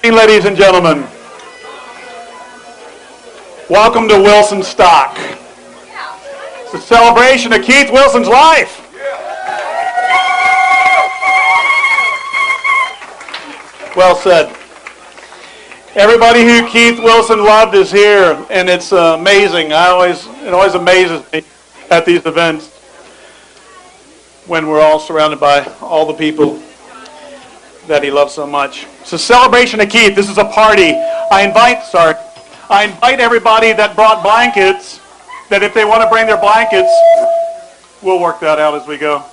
Ladies and gentlemen, welcome to Wilson Stock. It's a celebration of Keith Wilson's life. Well said. Everybody who Keith Wilson loved is here, and it's amazing. It always amazes me at these events when we're all surrounded by all the people that he loves so much. It's a celebration of Keith. This is a party. I invite everybody that brought blankets, that if they want to bring their blankets, we'll work that out as we go.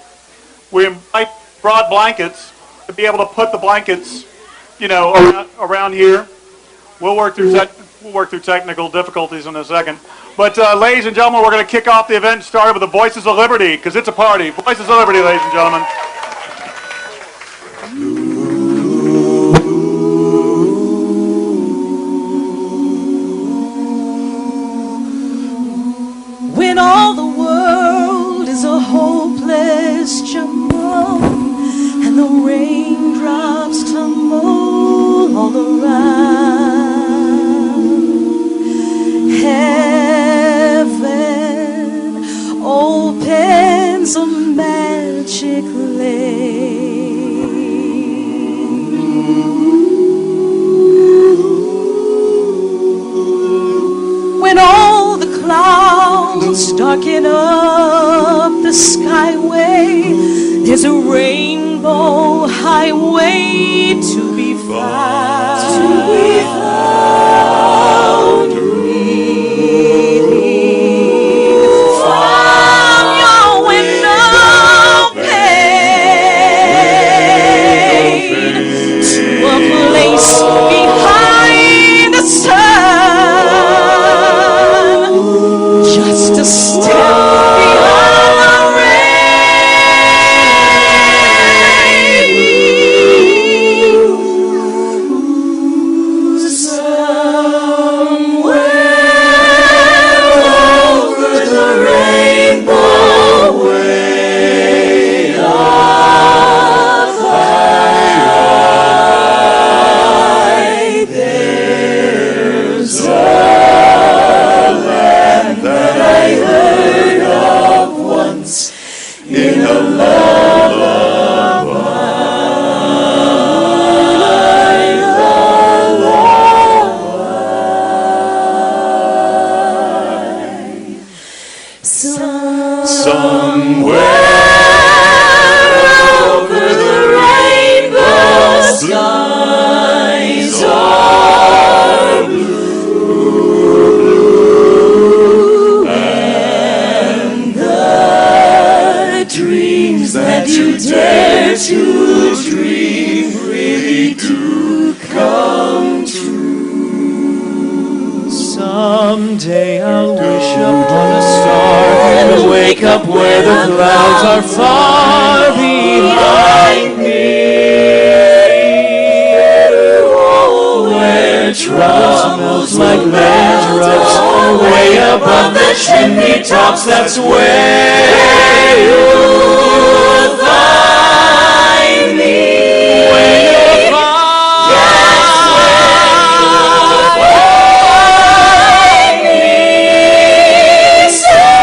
We invite brought blankets to be able to put the blankets, around here. We'll work through technical difficulties in a second. But ladies and gentlemen, we're going to kick off the event started with the Voices of Liberty, because it's a party. Voices of Liberty, ladies and gentlemen. When all the world is a hopeless jumble and the raindrops tumble all around, heaven opens a magic lane. When all the clouds darken up the skyway, there's a rainbow highway to be found. Leading from your window pane to a place behind the sun, just a step beyond the rain. Somewhere over the rainbow, way up high, there's a land that I heard of once in a lullaby. Somewhere over the rainbow, skies are blue, and the dreams that you dare to dream really do come true. Someday I'll wish upon a star and wake up where the clouds are far behind me, where trouble smells like raindrops way above the chimney tops. That's where you'll find me. Where you'll find me. Somewhere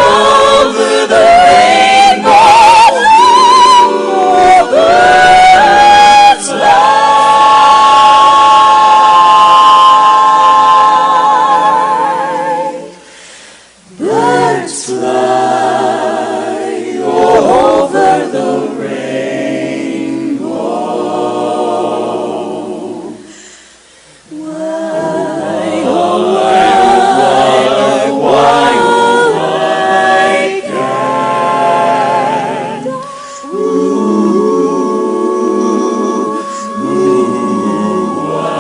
over the rainbow, birds fly. Birds fly over the rainbow. Why, oh why, oh why can't why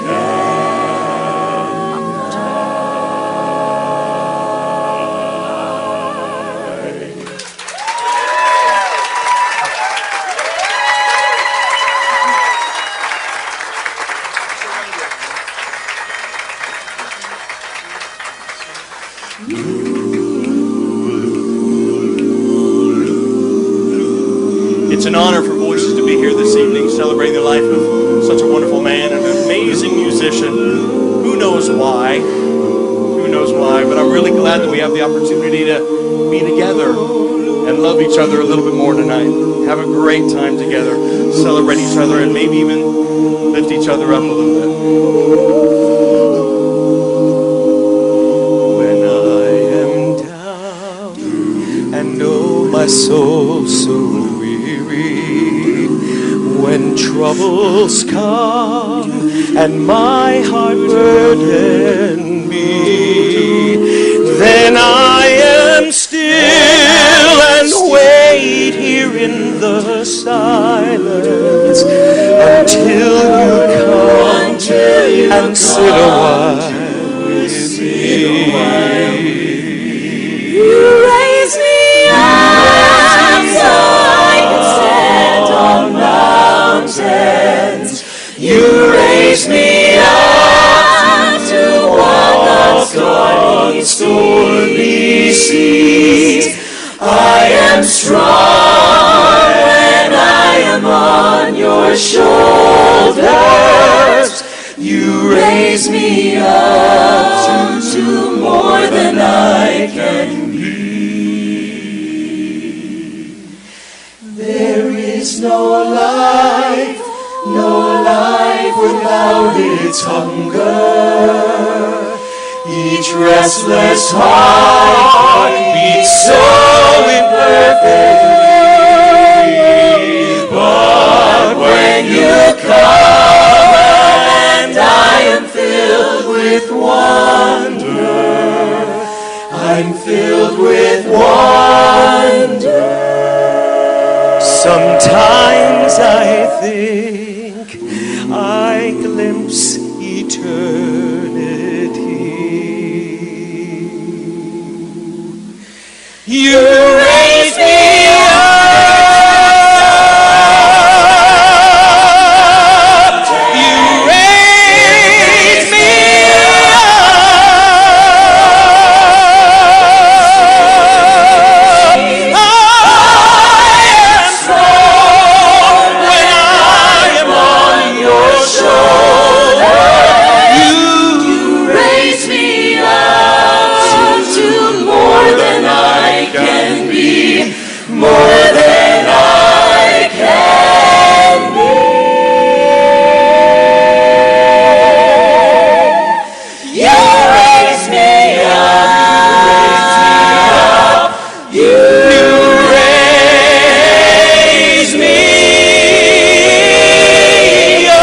can't It's an honor for Voices to to be here this evening celebrating the life of such a wonderful man and an amazing musician. Who knows why? Who knows why? But I'm really glad that we have the opportunity to be together and love each other a little bit more tonight. Have a great time together, celebrate each other, and maybe even lift each other up a little bit. When I am down and oh my soul so weary, when troubles come and my heart burden me, then I am still and wait here in the silence until you come and sit a while with me. You raise me up so I can stand on mountains. You raise me up to walk on stormy seas. I am strong when I am on your shoulders. You raise me up to more than I can be. There is no life without its hunger. Each restless heart beats so imperfectly. But when you come and I am filled with wonder, I'm filled with wonder. Sometimes I think I glimpse eternity. You raise me up. You raise me up. I am strong when I am on your shoulder. You Raise me up to more than I can be, more than I can be. You raise me up, you raise me up.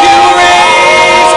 You raise me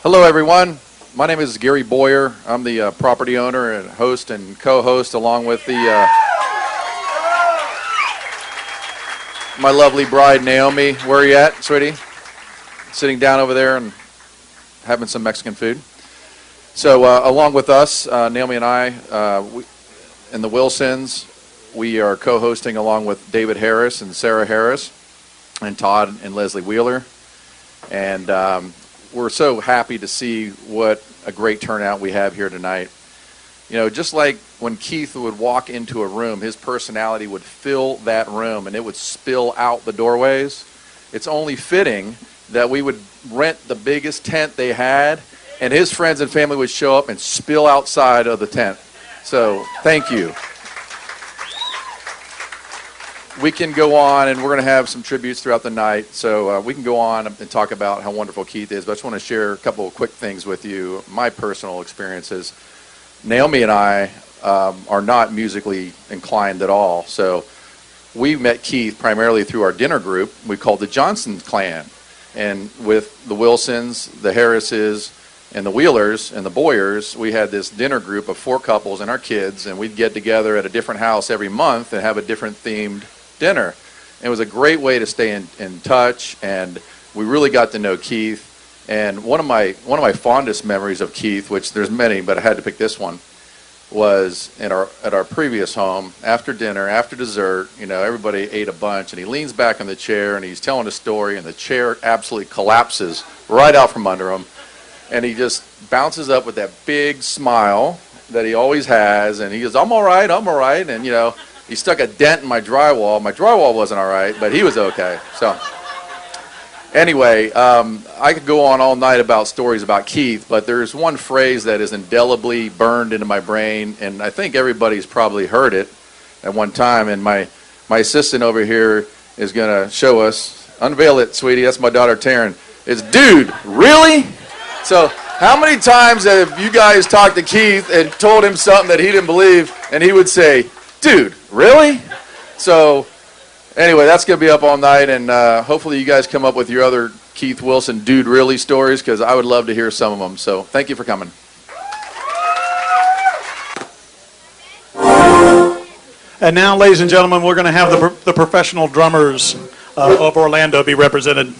Hello, everyone. My name is Gary Boyer. I'm the property owner and host and co-host, along with my lovely bride, Naomi. Where are you at, sweetie? Sitting down over there and having some Mexican food. So, along with us, Naomi and I, and the Wilsons, we are co-hosting along with David Harris and Sarah Harris and Todd and Leslie Wheeler. And we're so happy to see what a great turnout we have here tonight. You know, just like when Keith would walk into a room, his personality would fill that room and it would spill out the doorways. It's only fitting that we would rent the biggest tent they had and his friends and family would show up and spill outside of the tent. So, thank you. We can go on, and we're going to have some tributes throughout the night, so we can go on and talk about how wonderful Keith is, but I just want to share a couple of quick things with you, my personal experiences. Naomi and I are not musically inclined at all, so we met Keith primarily through our dinner group we called the Johnson Clan, and with the Wilsons, the Harrises, and the Wheelers and the Boyers, we had this dinner group of 4 couples and our kids, and we'd get together at a different house every month and have a different themed dinner. it was a great way to stay in touch, and we really got to know Keith. And one of my fondest memories of Keith, which there's many, but I had to pick this one, was at our previous home. After dinner, after dessert, everybody ate a bunch, and he leans back in the chair and he's telling a story, and the chair absolutely collapses right out from under him, and he just bounces up with that big smile that he always has, and he goes, I'm all right, and he stuck a dent in my drywall. My drywall wasn't all right, but he was okay. So anyway, I could go on all night about stories about Keith, but there's one phrase that is indelibly burned into my brain, and I think everybody's probably heard it at one time, and my assistant over here is going to show us. Unveil it, sweetie. That's my daughter, Taryn. It's, dude, really? So how many times have you guys talked to Keith and told him something that he didn't believe, and he would say, dude, really? So anyway, that's going to be up all night, and hopefully you guys come up with your other Keith Wilson dude really stories, because I would love to hear some of them. So thank you for coming. And now, ladies and gentlemen, we're going to have the professional drummers of Orlando be represented.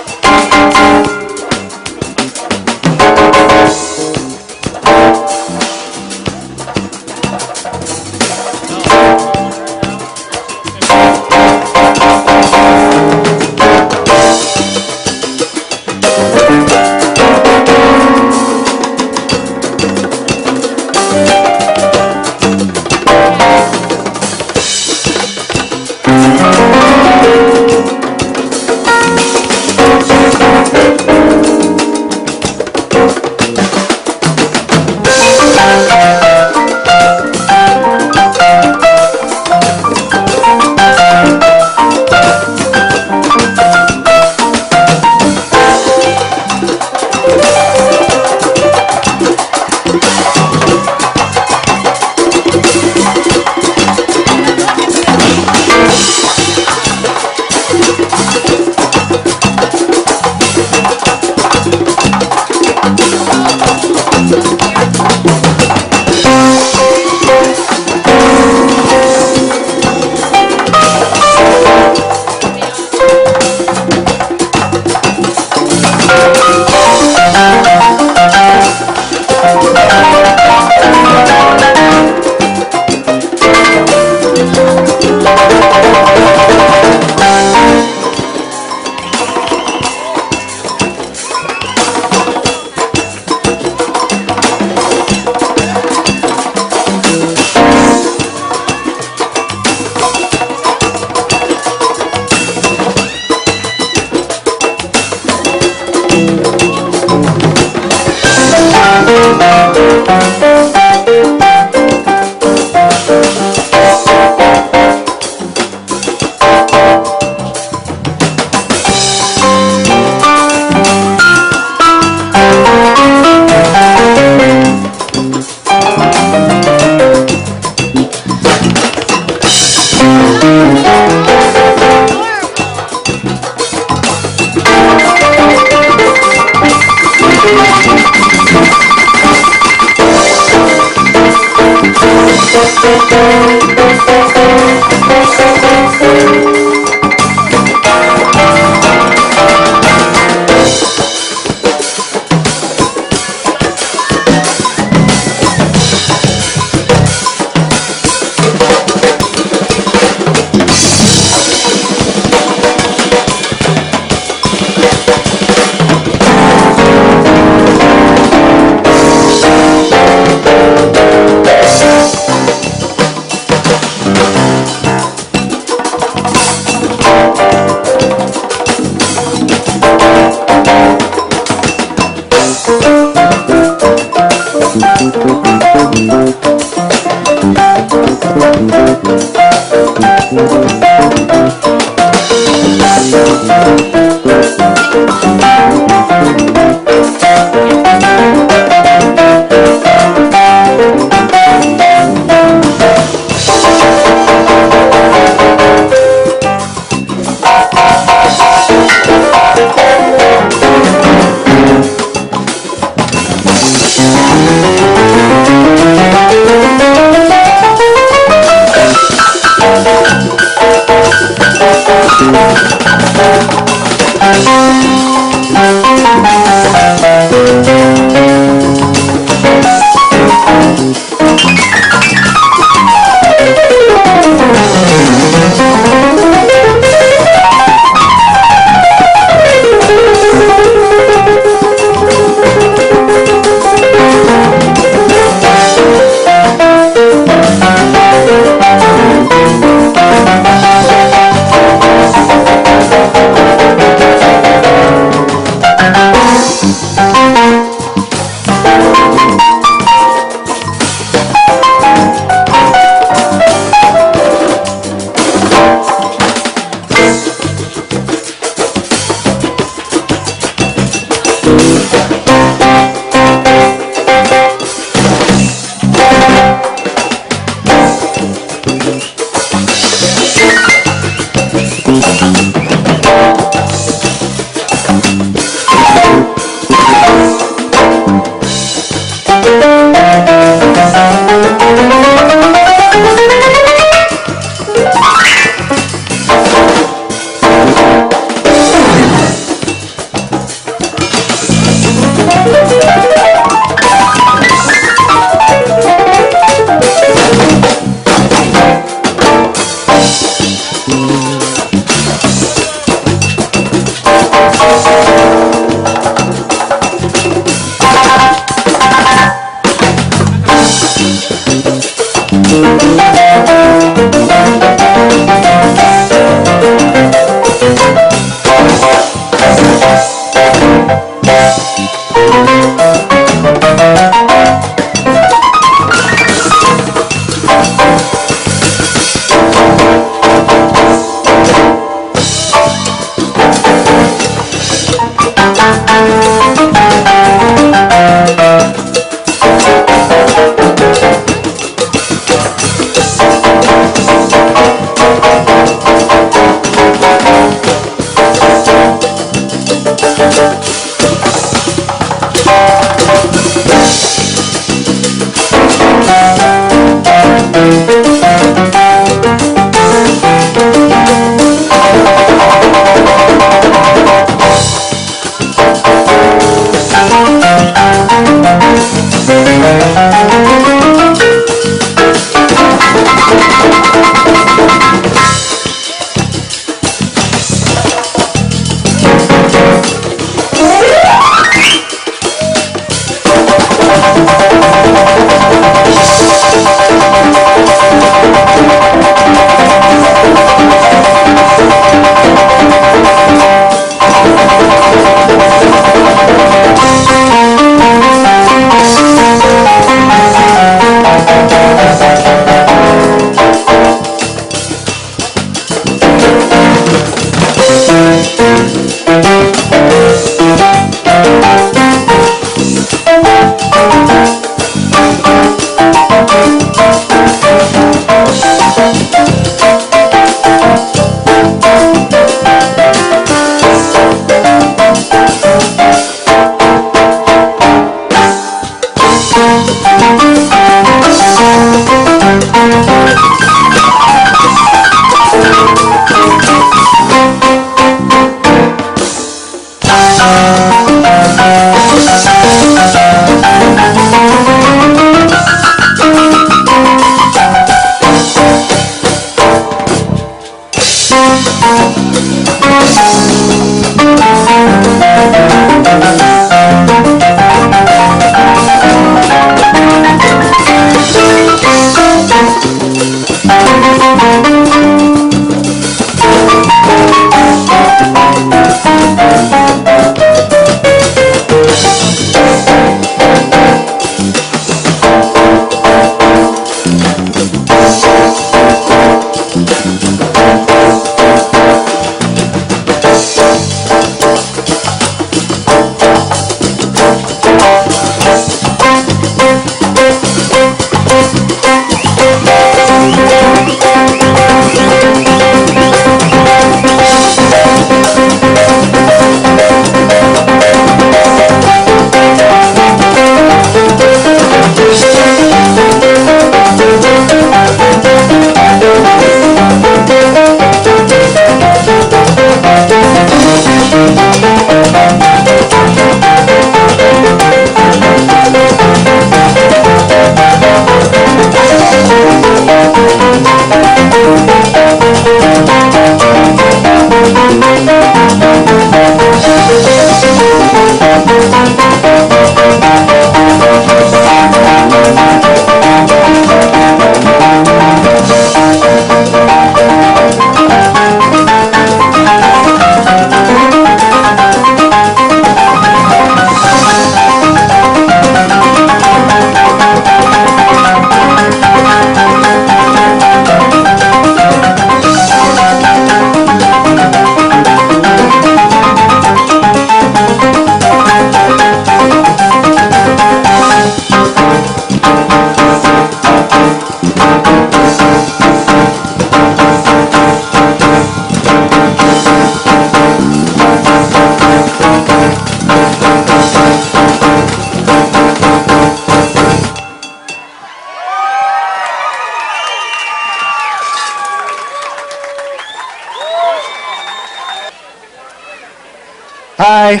Hi.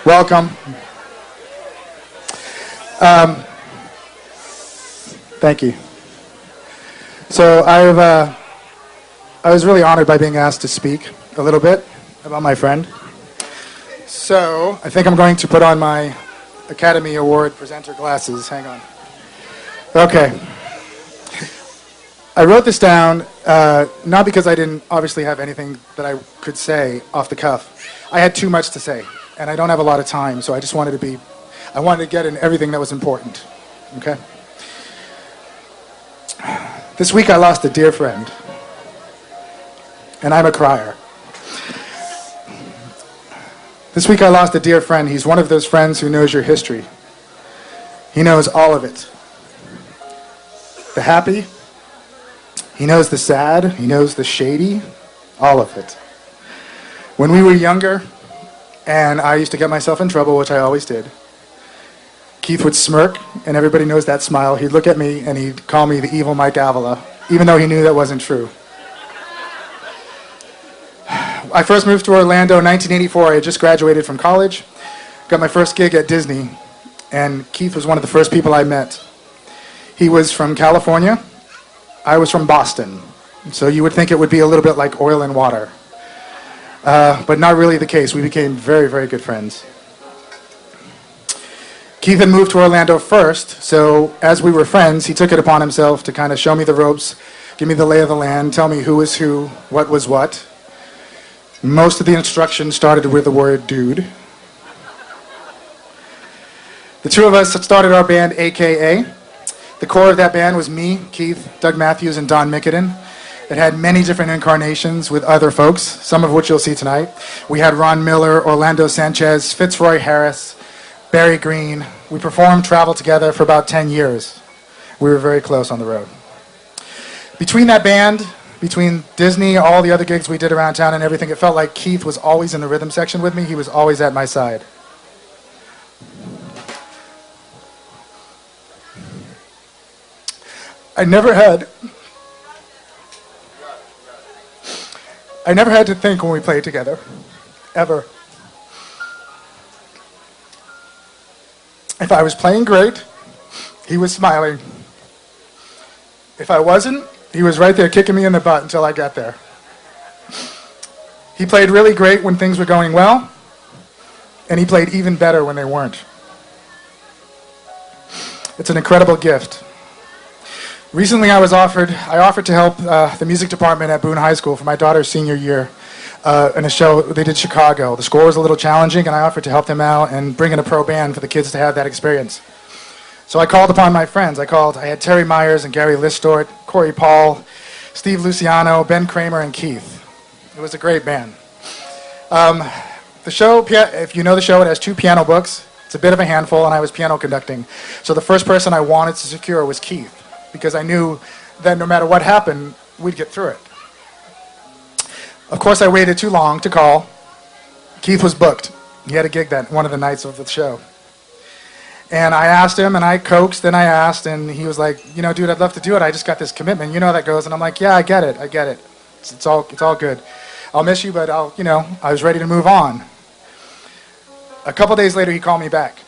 Welcome. Thank you. So I was really honored by being asked to speak a little bit about my friend. So I think I'm going to put on my Academy Award presenter glasses. Hang on. Okay. I wrote this down not because I didn't obviously have anything that I could say off the cuff. I had too much to say, and I don't have a lot of time, so I just wanted to get in everything that was important. Okay? This week I lost a dear friend, and I'm a crier. This week I lost a dear friend. He's one of those friends who knows your history. He knows all of it. The happy, he knows the sad, he knows the shady, all of it. When we were younger, and I used to get myself in trouble, which I always did, Keith would smirk, and everybody knows that smile. He'd look at me, and he'd call me the evil Mike Avila, even though he knew that wasn't true. I first moved to Orlando in 1984. I had just graduated from college, got my first gig at Disney, and Keith was one of the first people I met. He was from California. I was from Boston, so you would think it would be a little bit like oil and water. But not really the case. We became very, very good friends. Keith had moved to Orlando first, so as we were friends, he took it upon himself to kind of show me the ropes, give me the lay of the land, tell me who was who, what was what. Most of the instructions started with the word dude. The two of us started our band, AKA. The core of that band was me, Keith, Doug Matthews, and Don Mickaden. It had many different incarnations with other folks, some of which you'll see tonight. We had Ron Miller, Orlando Sanchez, Fitzroy Harris, Barry Green. We performed, traveled together for about 10 years. We were very close on the road. Between that band, between Disney, all the other gigs we did around town and everything, it felt like Keith was always in the rhythm section with me. He was always at my side. I never had to think when we played together, ever. If I was playing great, he was smiling. If I wasn't, he was right there kicking me in the butt until I got there. He played really great when things were going well, and he played even better when they weren't. It's an incredible gift. Recently I offered to help the music department at Boone High School for my daughter's senior year in a show they did Chicago. The score was a little challenging, and I offered to help them out and bring in a pro band for the kids to have that experience. So I called upon my friends. I had Terry Myers and Gary Listort, Corey Paul, Steve Luciano, Ben Kramer, and Keith. It was a great band. The show, if you know the show, it has 2 piano books. It's a bit of a handful, and I was piano conducting. So the first person I wanted to secure was Keith, because I knew that no matter what happened, we'd get through it. Of course, I waited too long to call. Keith was booked. He had a gig that one of the nights of the show. And I asked him, and I coaxed, and I asked, and he was like, dude, I'd love to do it. I just got this commitment. You know how that goes. And I'm like, yeah, I get it. It's all good. I'll miss you, but I was ready to move on. A couple days later, he called me back.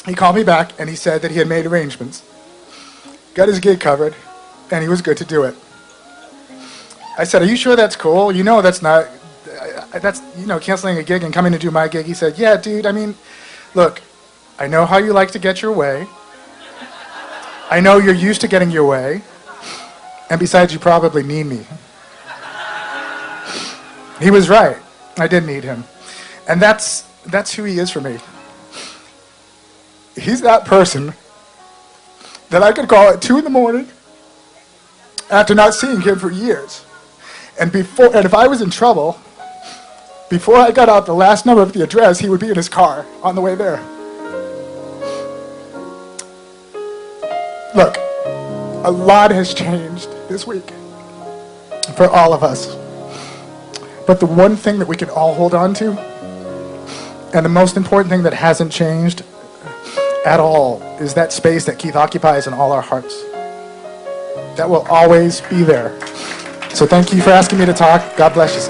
He called me back, and he said that he had made arrangements, got his gig covered, and he was good to do it. I said, are you sure that's cool? That's canceling a gig and coming to do my gig. He said, yeah, dude, look, I know how you like to get your way. I know you're used to getting your way. And besides, you probably need me. He was right. I did need him. And that's who he is for me. He's that person that I could call at 2 in the morning after not seeing him for years. And if I was in trouble, before I got out the last number of the address, he would be in his car on the way there. Look, a lot has changed this week for all of us. But the one thing that we can all hold on to, and the most important thing that hasn't changed at all, is that space that Keith occupies in all our hearts. that will always be there. So thank you for asking me to talk. God bless you.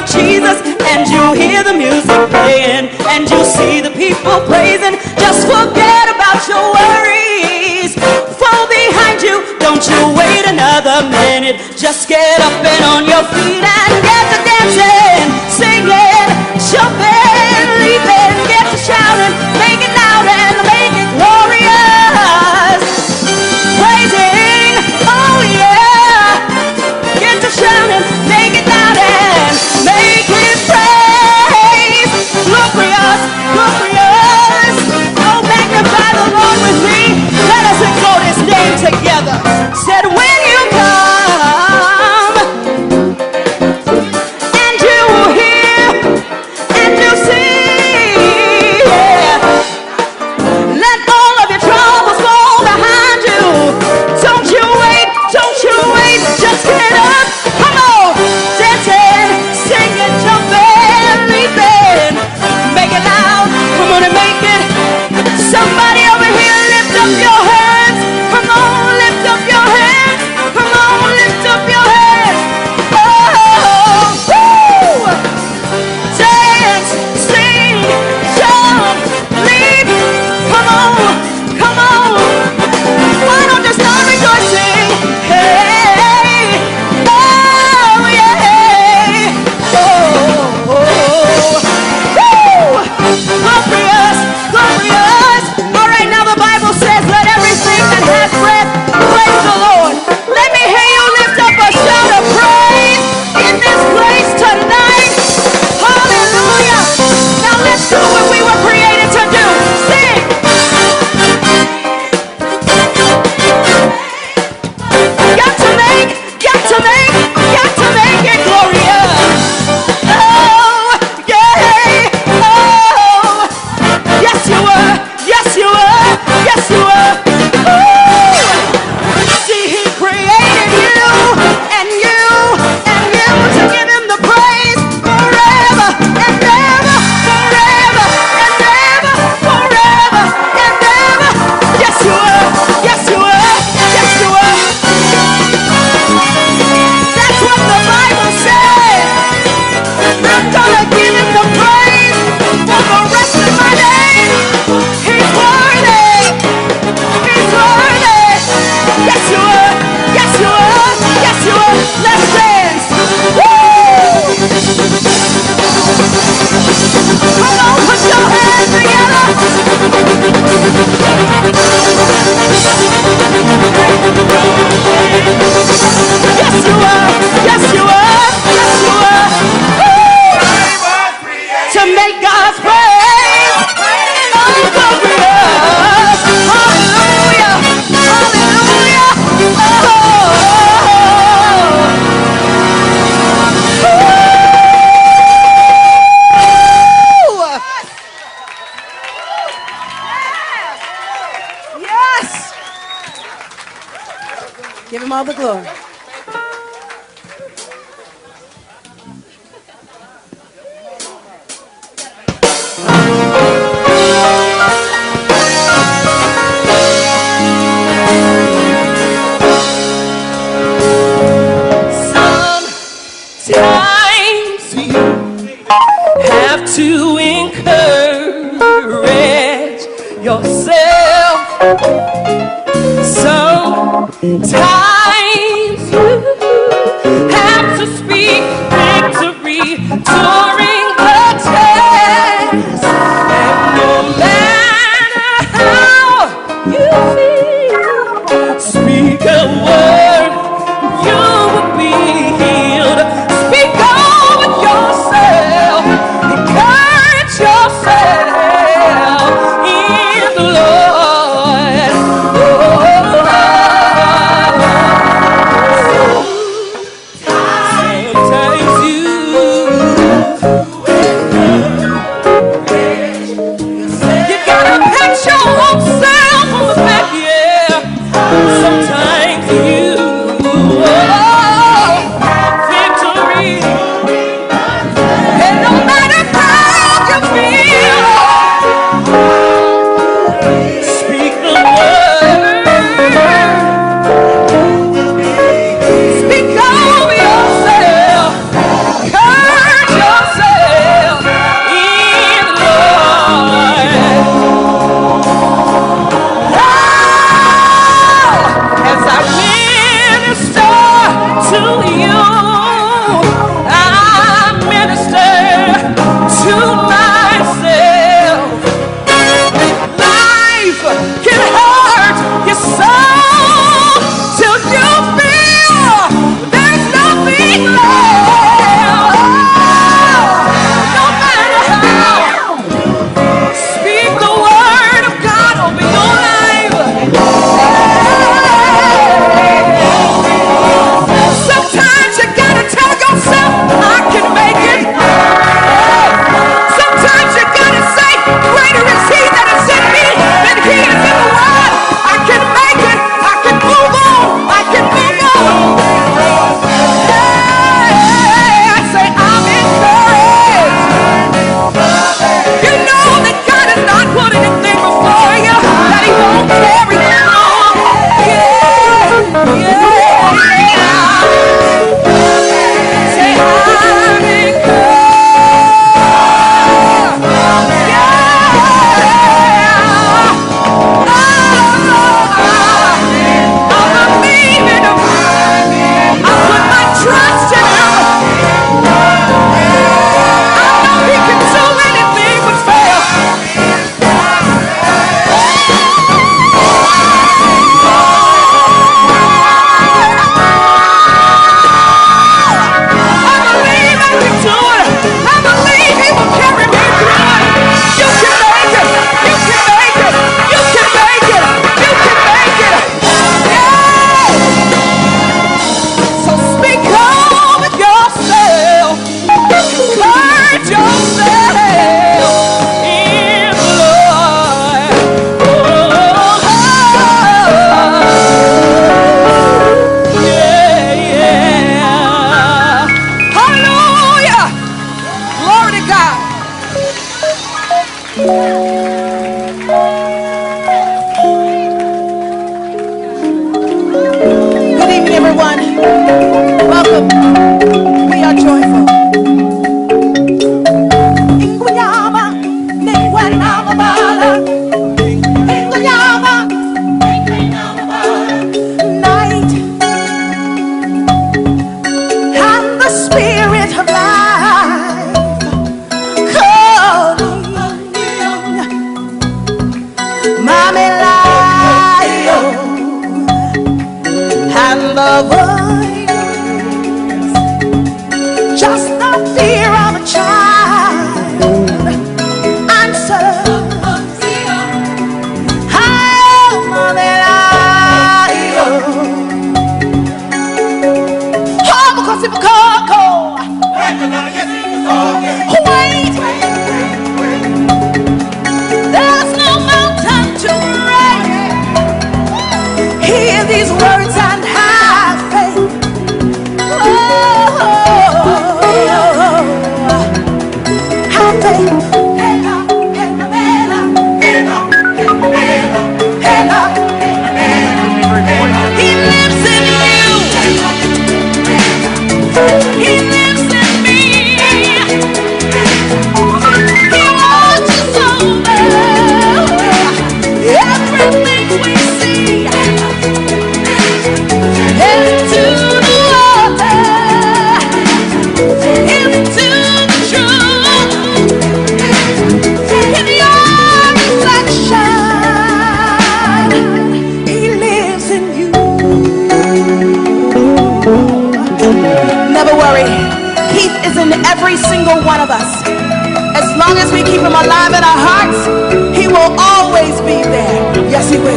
Jesus, and you hear the music playing, and you see the people praising. Just forget about your worries. Fall behind you, don't you wait another minute. Just get up and on your feet and get to dancing, singing, jumping, leaping, get to shouting, make it loud and make it glorious. Praising, oh yeah, get to shouting, make it loud and make his praise glorious, glorious. Oh, magnify the Lord with me. Let us exalt his name together. Said when you come and you hear and you see, yeah, let all of your troubles fall behind you. Don't you wait, just get up. Come on, dancing, singing, jumping, leaping. Make it loud, come on and make it. Somebody over here, lift up your hands. Come on, lift up your hands. Come on, lift up your hands. Oh, woo! Dance, sing, jump, leap. Come on, come on. Why don't you start rejoicing? Hey, oh yeah. Oh, woo! Glorious, glorious. All right, now the Bible says, let everything that has breath praise the Lord. Let me hear you lift up a shout of praise in this place tonight. Hallelujah. Now let's do what we were created to do. Sing. Got to make it glorious. Oh, yeah. Oh, yes you were, yes you were, yes you were. Ooh. See, he created you and you and you to give him the praise forever and ever, forever and ever, forever and ever. Yes you were, yes you were, yes you were. That's what the Bible says. I'm gonna give him the praise for the rest of my days. He's worthy. He's worthy. Yes you are. Yes you are. Yes you are. Let's dance. Woo! Come on, put your hands together. Yes you are. Yes you are. Yes you are. Woo! To make God's praise. Oh, glorious. Hallelujah. Hallelujah. Oh. Yes. Give him all the glory. Sometimes you have to encourage yourself. Sometimes you have to speak victory during the test. And no matter how you feel, speak a word, you will be healed. Speak on with Good evening, everyone. Welcome. We are joyful. Inguyama, ningwanama bala. Inguyama, night. And the spirit of life calling. Mami Layo. And the voice, just the fear of a child, answers, how Mami Layo. Oh, because if a coco, wait, there's no mountain to break. Hear these words and have faith. Have faith. He lives in you. He lives in me. He watches over everything we see. Into the water, into the truth, in your reflection, He lives in you. Never worry, Keith is in every single one of us. As long as we keep Him alive in our hearts, He will always be there. Yes, He will.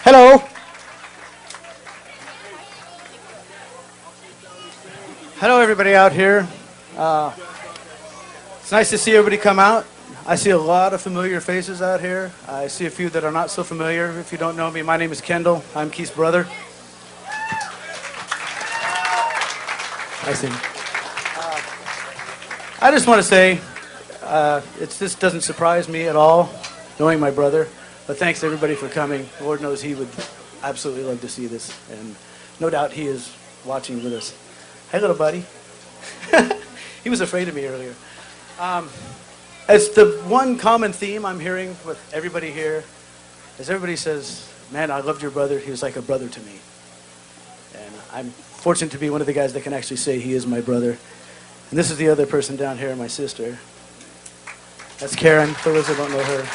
Hello. Hello, everybody out here. It's nice to see everybody come out. I see a lot of familiar faces out here. I see a few that are not so familiar. If you don't know me, my name is Kendall. I'm Keith's brother. I sing. I just want to say, this doesn't surprise me at all, knowing my brother. But thanks to everybody for coming. Lord knows he would absolutely love to see this, and no doubt he is watching with us. Hey, little buddy. He was afraid of me earlier. As the one common theme I'm hearing with everybody here, is everybody says, man, I loved your brother. He was like a brother to me. And I'm fortunate to be one of the guys that can actually say he is my brother. And this is the other person down here, my sister. That's Karen, for those that don't know her.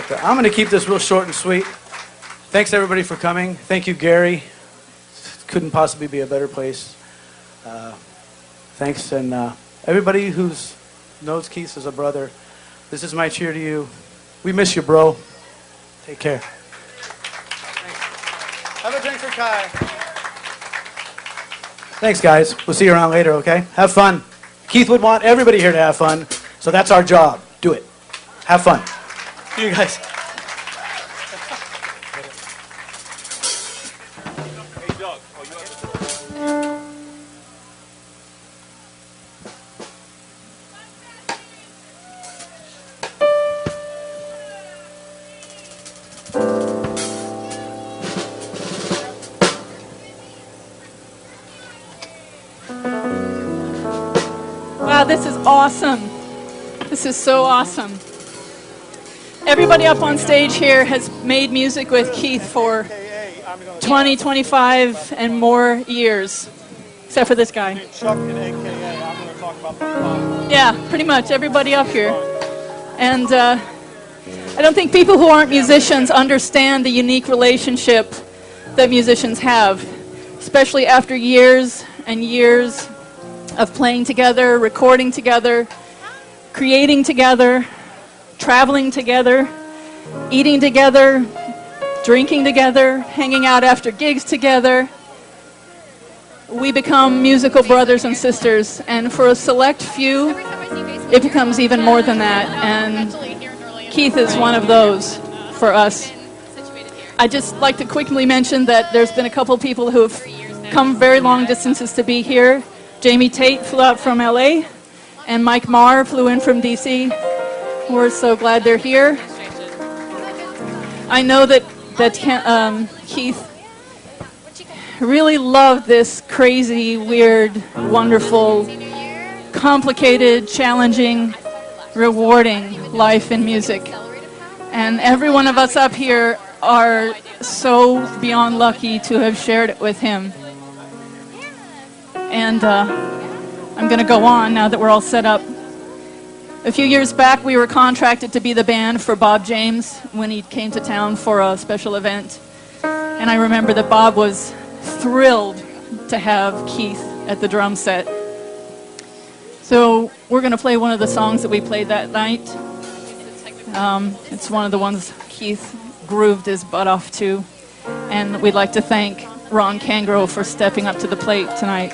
But I'm going to keep this real short and sweet. Thanks, everybody, for coming. Thank you, Gary. Couldn't possibly be a better place. Thanks, and everybody who knows Keith as a brother, this is my cheer to you. We miss you, bro. Take care. Thanks. Have a drink for Kai. Thanks, guys. We'll see you around later, okay? Have fun. Keith would want everybody here to have fun, so that's our job. Do it. Have fun. See you guys. Wow, this is awesome. This is so awesome. Everybody up on stage here has made music with Keith for 20, 25, and more years. Except for this guy. Chuck and AKA, I'm going to talk about the Yeah, pretty much everybody up here. And I don't think people who aren't musicians understand the unique relationship that musicians have, especially after years and years of playing together, recording together, creating together, traveling together, eating together, drinking together, hanging out after gigs together. We become musical brothers and sisters, and for a select few, it becomes even more than that, and Keith is one of those for us. I'd just like to quickly mention that there's been a couple people who have come very long distances to be here. Jamie Tate flew out from LA, and Mike Marr flew in from DC. We're so glad they're here. I know that Keith really loved this crazy, weird, wonderful, complicated, challenging, rewarding life in music. And every one of us up here are so beyond lucky to have shared it with him. And I'm going to go on now that we're all set up. A few years back, we were contracted to be the band for Bob James when he came to town for a special event. And I remember that Bob was thrilled to have Keith at the drum set. So we're going to play one of the songs that we played that night. It's one of the ones Keith grooved his butt off to. And we'd like to thank Ron Cangro for stepping up to the plate tonight.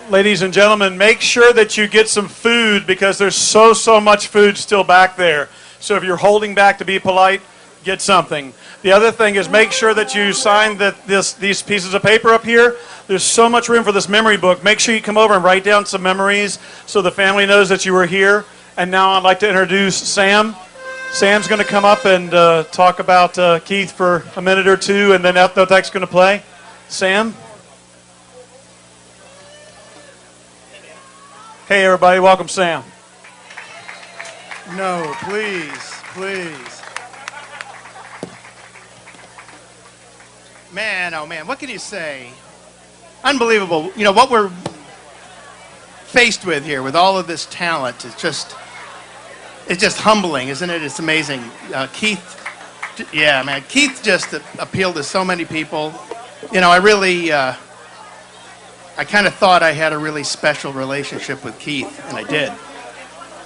ladies and gentlemen, make sure that you get some food because there's so much food still back there. So if you're holding back to be polite, get something. The other thing is make sure that you sign these pieces of paper up here. There's so much room for this memory book. Make sure you come over and write down some memories so the family knows that you were here. And now I'd like to introduce Sam. Sam's going to come up and talk about Keith for a minute or two, and then Ethnotech's going to play. Sam? Hey, everybody. Welcome, Sam. No, please. Man, oh man, what can you say? Unbelievable. You know, what we're faced with here with all of this talent is just humbling, isn't it? It's amazing. Keith, yeah, man, Keith just appealed to so many people. You know, I kind of thought I had a really special relationship with Keith, and I did.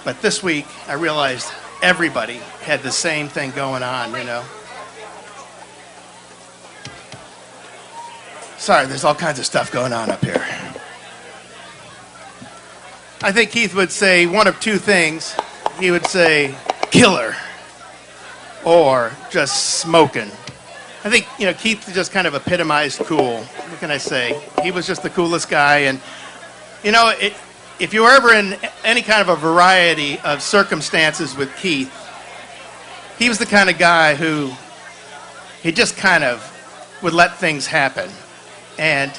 But this week, I realized everybody had the same thing going on, you know. Sorry, there's all kinds of stuff going on up here. I think Keith would say one of two things. He would say, killer, or just smoking. I think, you know, Keith just kind of epitomized cool. What can I say? He was just the coolest guy. And, you know, if you were ever in any kind of a variety of circumstances with Keith, he was the kind of guy who he just kind of would let things happen. And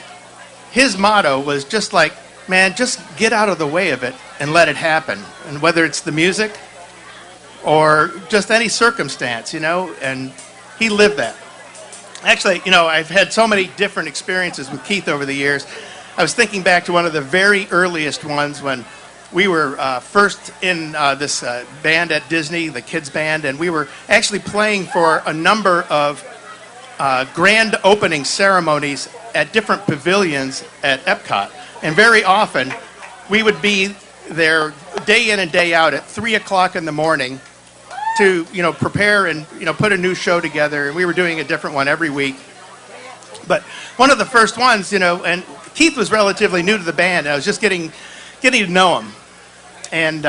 his motto was just like, man, just get out of the way of it and let it happen. And whether it's the music or just any circumstance, you know, and he lived that. Actually, you know, I've had so many different experiences with Keith over the years. I was thinking back to one of the very earliest ones when we were first in this band at Disney, the kids band, and we were actually playing for a number of grand opening ceremonies at different pavilions at Epcot. And very often, we would be there day in and day out at 3 o'clock in the morning to, you know, prepare and, you know, put a new show together. And we were doing a different one every week. But one of the first ones, you know, and Keith was relatively new to the band. I was just getting to know him. And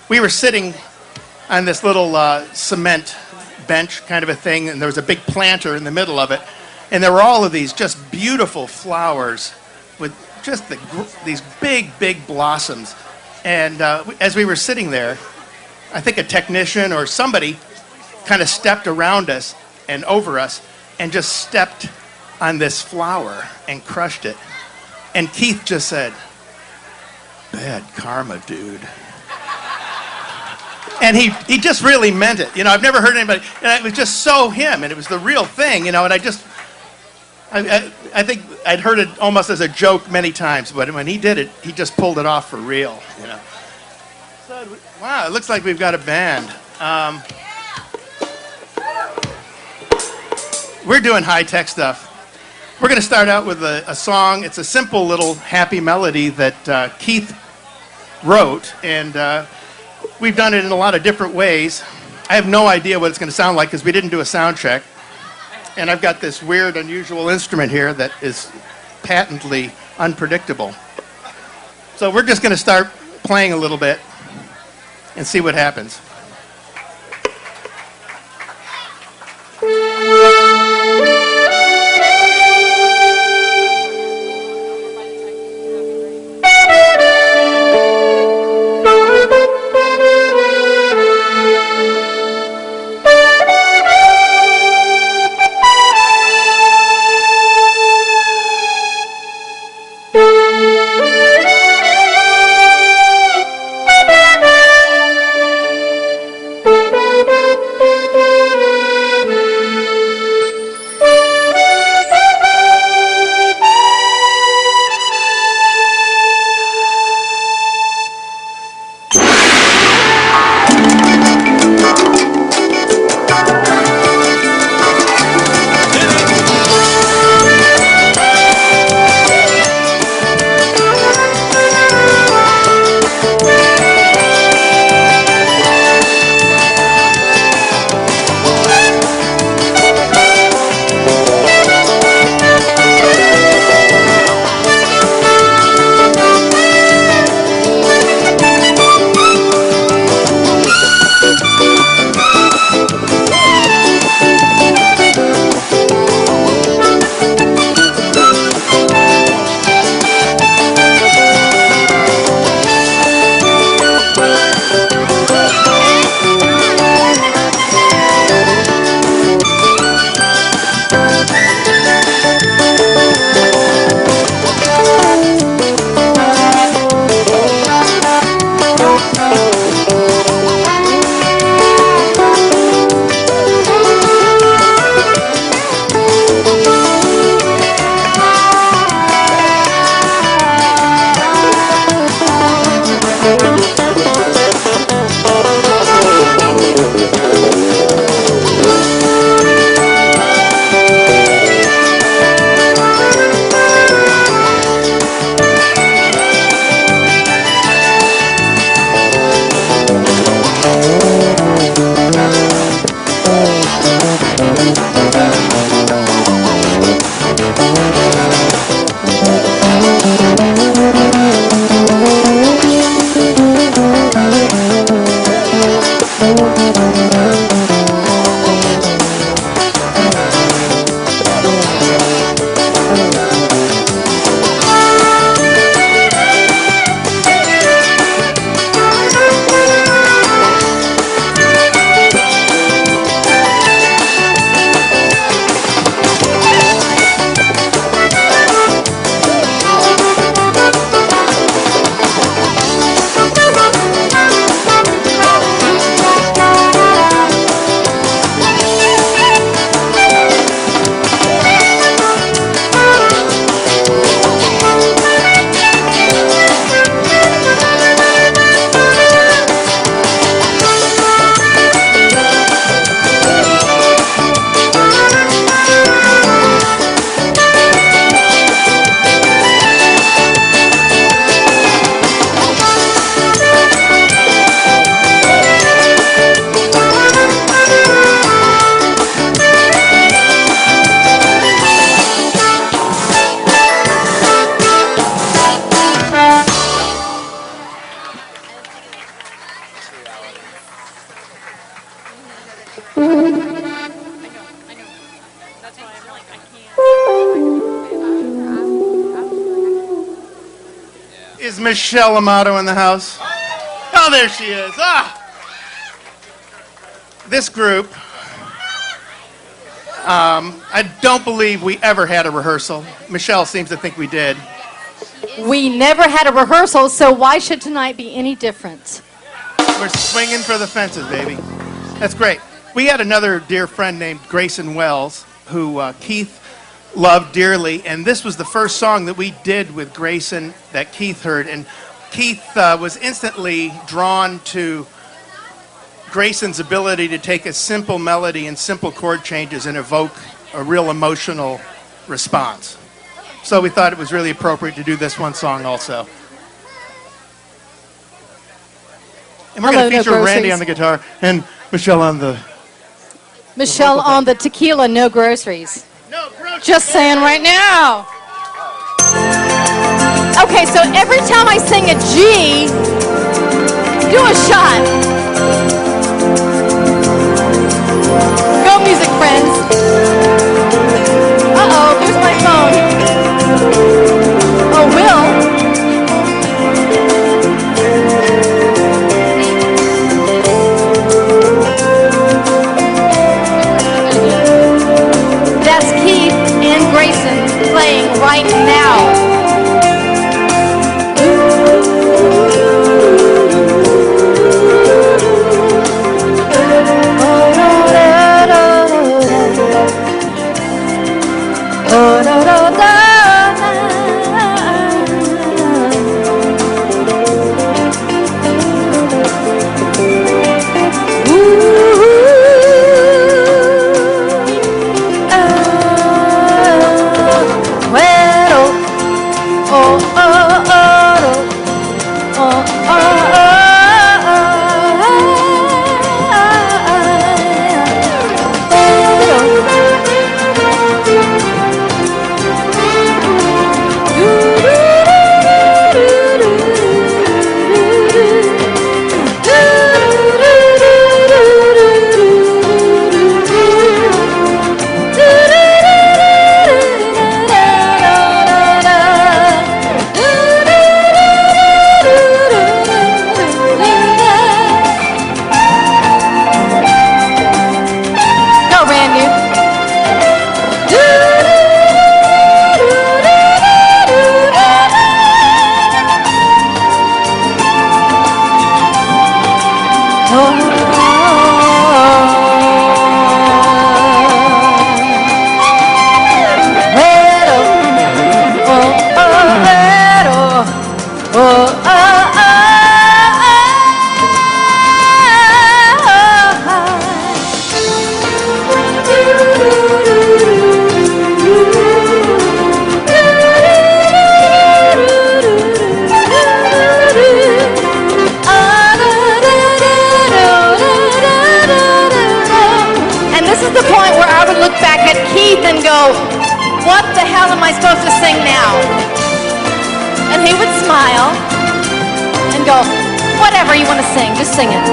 we were sitting on this little cement bench kind of a thing, and there was a big planter in the middle of it. And there were all of these just beautiful flowers with just these big blossoms. And as we were sitting there, I think a technician or somebody kind of stepped around us and over us and just stepped on this flower and crushed it. And Keith just said, "Bad karma, dude." And he just really meant it. You know, I've never heard anybody, and it was just so him, and it was the real thing, you know, and I think I'd heard it almost as a joke many times, but when he did it, he just pulled it off for real, you know. So, wow, it looks like we've got a band. We're doing high-tech stuff. We're going to start out with a song. It's a simple little happy melody that Keith wrote, and we've done it in a lot of different ways. I have no idea what it's going to sound like because we didn't do a sound check. And I've got this weird, unusual instrument here that is patently unpredictable. So we're just going to start playing a little bit and see what happens. Is Michelle Amato in the house? Oh, there she is. Ah! This group, I don't believe we ever had a rehearsal. Michelle seems to think we did. We never had a rehearsal, so why should tonight be any different? We're swinging for the fences, baby. That's great. We had another dear friend named Grayson Wells, who Keith loved dearly, and this was the first song that we did with Grayson that Keith heard, and Keith was instantly drawn to Grayson's ability to take a simple melody and simple chord changes and evoke a real emotional response. So we thought it was really appropriate to do this one song also. And we're going to feature Randy on the guitar and Michelle on the... Michelle on the tequila, no groceries. No groceries. Just saying right now. Okay, so every time I sing a G, do a shot. Go, music friends. Uh-oh, there's my phone. Oh, Will. That's Keith and Grayson playing right now. Whatever you want to sing, just sing it.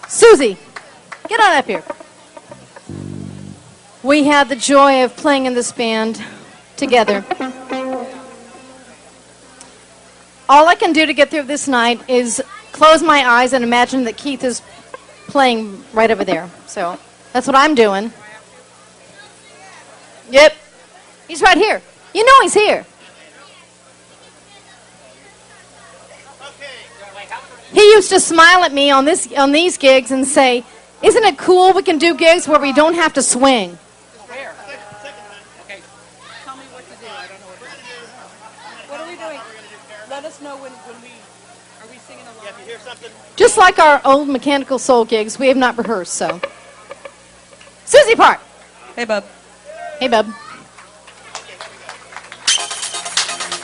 Susie, get on up here. We had the joy of playing in this band together. All I can do to get through this night is close my eyes and imagine that Keith is playing right over there. So that's what I'm doing. Yep. He's right here. You know he's here. He used to smile at me on these gigs and say, "Isn't it cool we can do gigs where we don't have to swing?" Where? Okay. Tell me what to do. I don't know what to do. What are we doing? Let us know when we... Are we singing along? Yeah, if you hear something... Just like our old Mechanical Soul gigs, we have not rehearsed, so. Susie Park. Hey, bub. Hey, bub.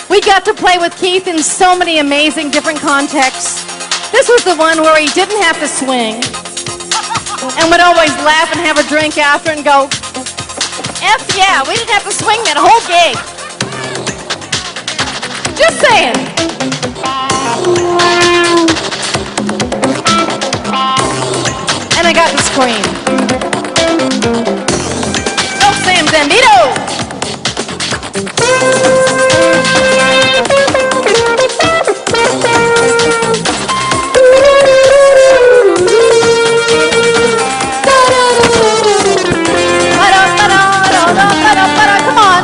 We got to play with Keith in so many amazing different contexts. This was the one where he didn't have to swing and would always laugh and have a drink after and go, F yeah, we didn't have to swing that whole gig. Just saying. And I got to scream. Go Sam Zambito! Come on.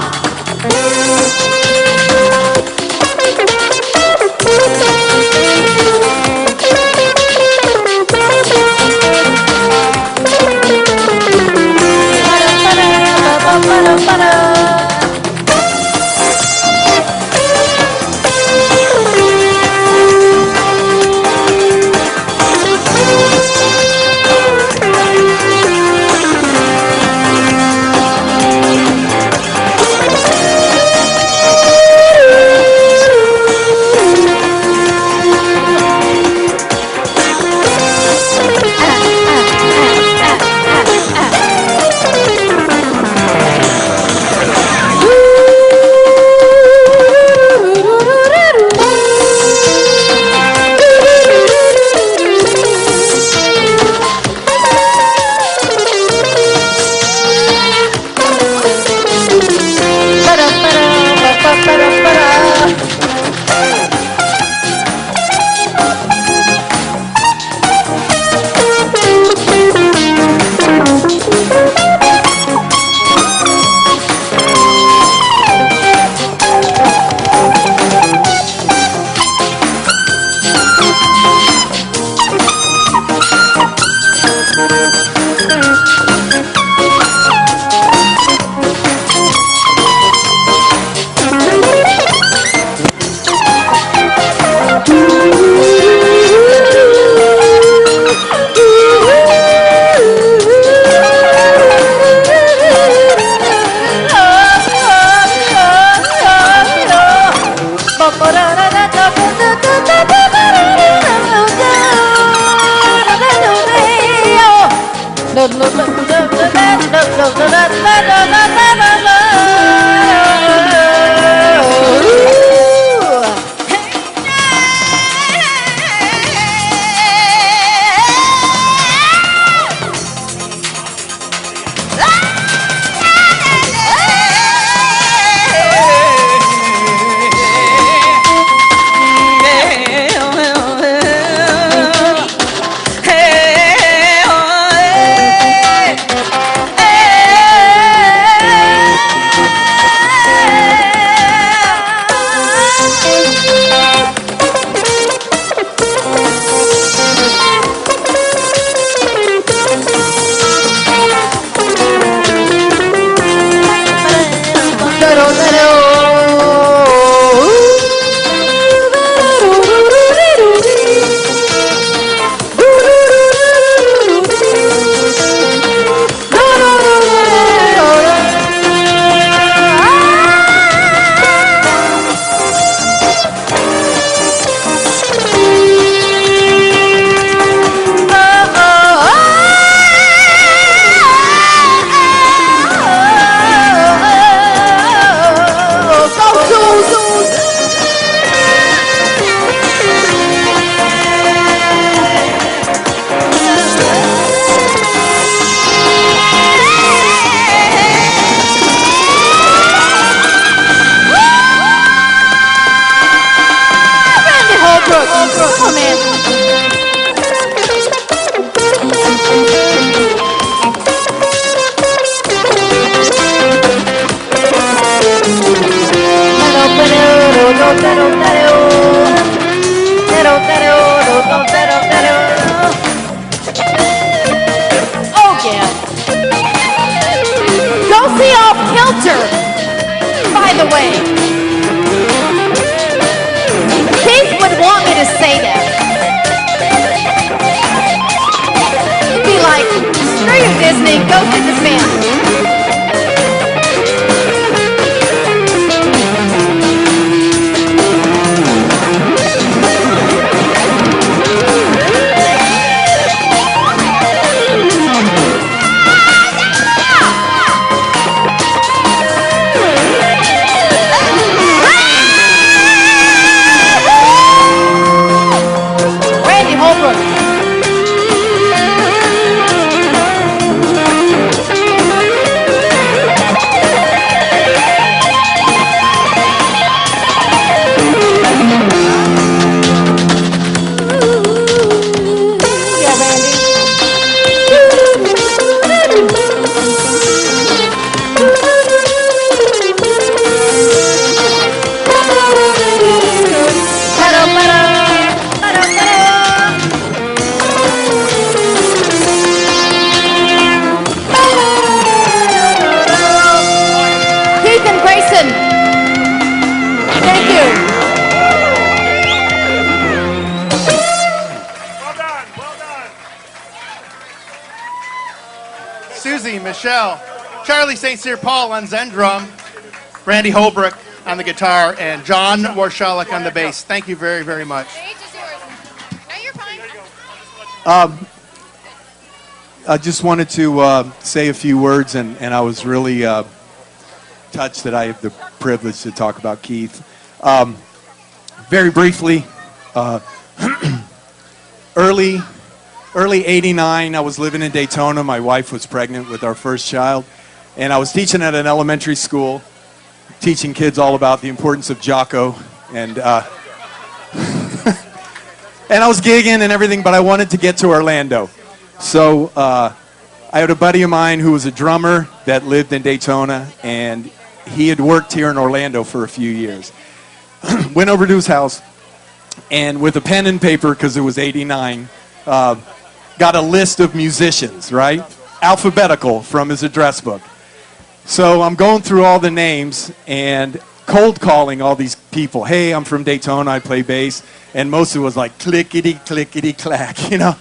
Jesse, Michelle, Charlie St. Cyr Paul on Zen drum, Randy Holbrook on the guitar, and John Warshalik on the bass. Thank you very, very much. I just wanted to say a few words, and I was really touched that I have the privilege to talk about Keith. Very briefly, early '89, I was living in Daytona. My wife was pregnant with our first child, and I was teaching at an elementary school, teaching kids all about the importance of Jocko, and and I was gigging and everything, but I wanted to get to Orlando. So I had a buddy of mine who was a drummer that lived in Daytona, and he had worked here in Orlando for a few years. Went over to his house, and with a pen and paper, because it was '89, got a list of musicians, right? Alphabetical from his address book. So I'm going through all the names and cold calling all these people. Hey, I'm from Daytona, I play bass. And most of it was like clickety, clickety, clack, you know?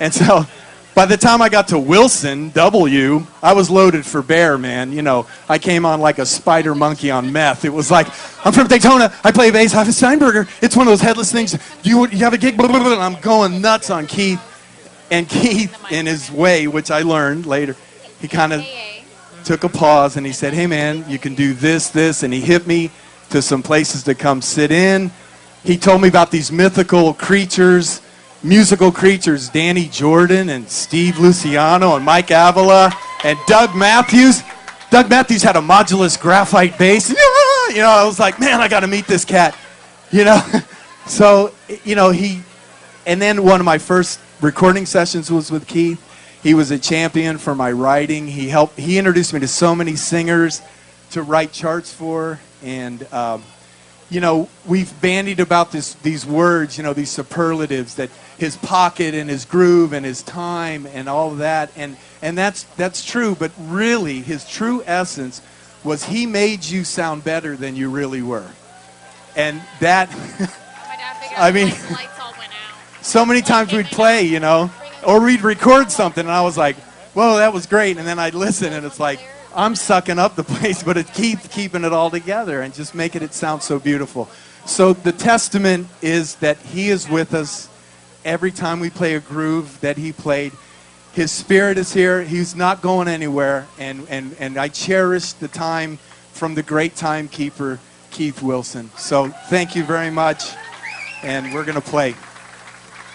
And so by the time I got to Wilson, W, I was loaded for bear, man. You know, I came on like a spider monkey on meth. It was like, I'm from Daytona, I play bass, I have a Steinberger. It's one of those headless things. You have a gig, blah, blah, blah, and I'm going nuts on Keith. And Keith, in his way, which I learned later, he kind of took a pause and he said, hey man, you can do this, and he hit me to some places to come sit in. He told me about these mythical creatures, musical creatures, Danny Jordan and Steve Luciano and Mike Avila and Doug Matthews. Doug Matthews had a modulus graphite bass. You know, I was like, man, I got to meet this cat. You know, so, you know, and then one of my first recording sessions was with Keith. He was a champion for my writing. He introduced me to so many singers to write charts for, and you know, we've bandied about these words, you know, these superlatives, that his pocket and his groove and his time and all of that, and that's true, but really his true essence was he made you sound better than you really were. And that I mean, so many times we'd play, you know, or we'd record something and I was like, whoa, that was great, and then I'd listen and it's like, I'm sucking up the place, but it keeps keeping it all together and just making it sound so beautiful. So the testament is that he is with us every time we play a groove that he played. His spirit is here. He's not going anywhere. And I cherish the time from the great timekeeper, Keith Wilson. So thank you very much. And we're going to play.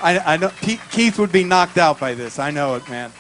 I know Keith would be knocked out by this. I know it, man.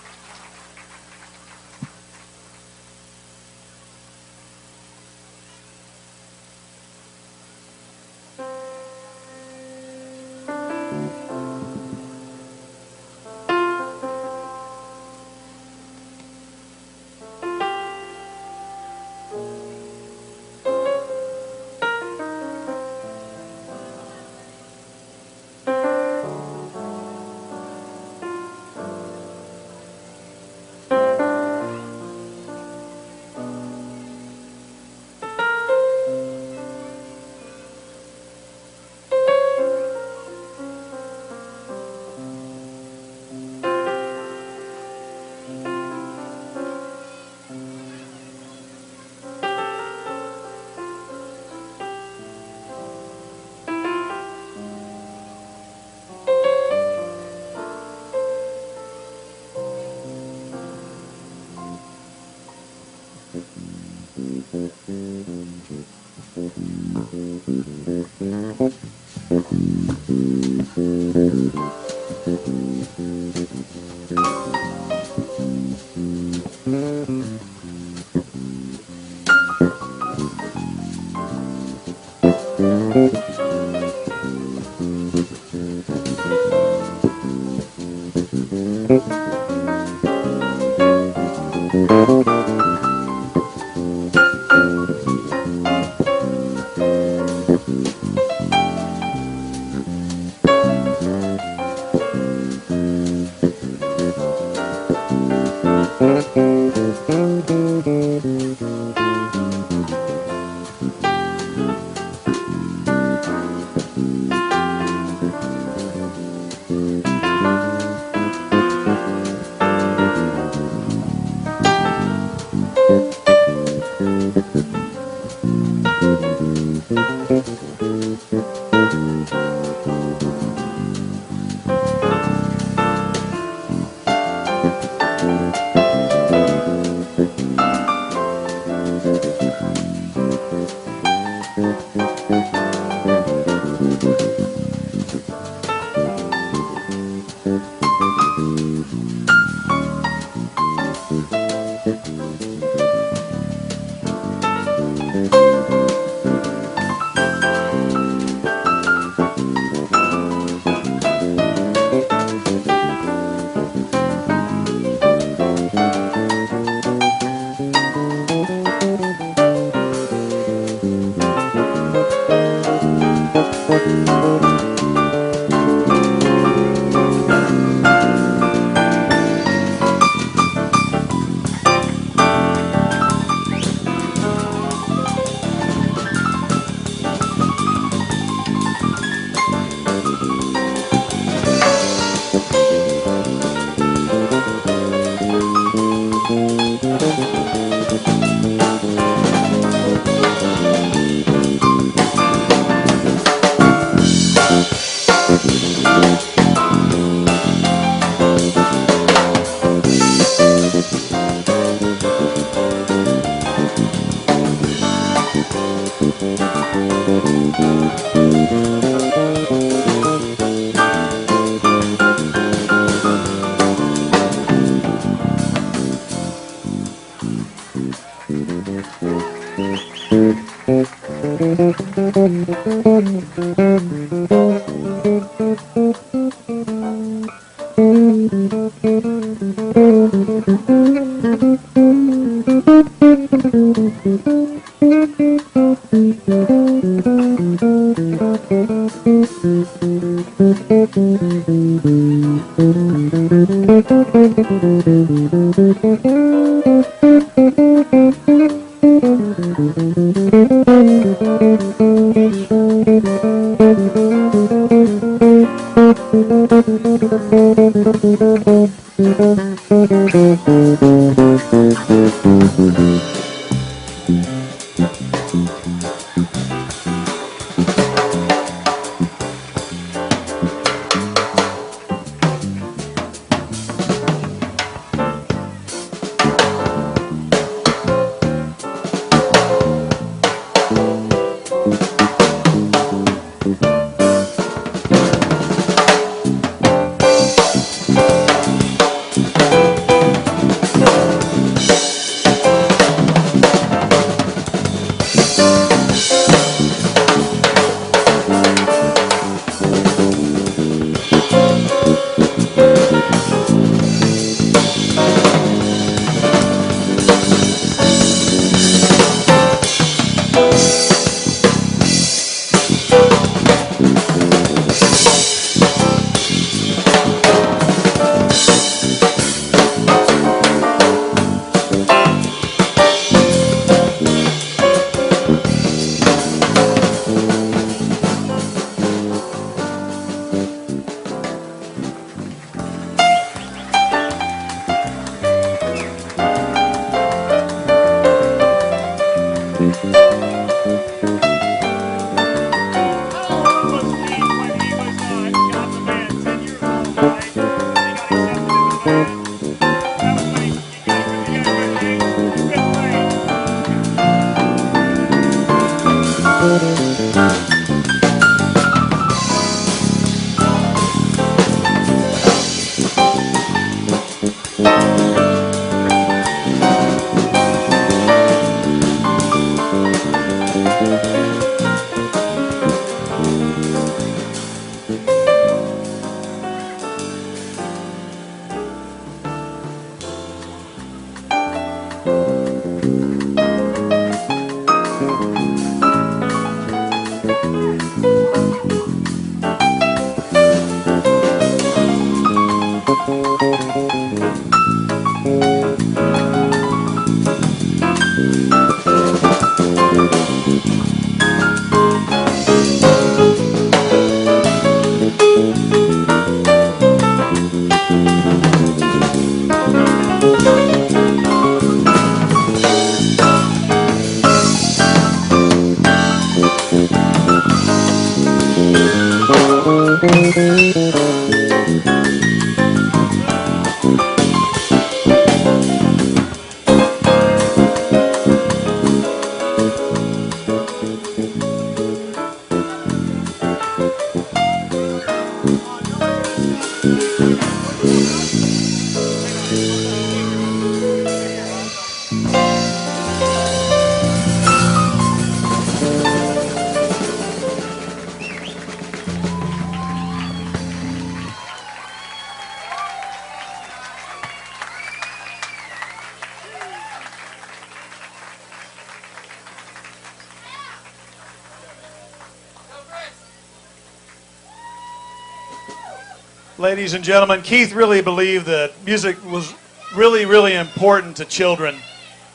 Ladies and gentlemen, Keith really believed that music was really, really important to children,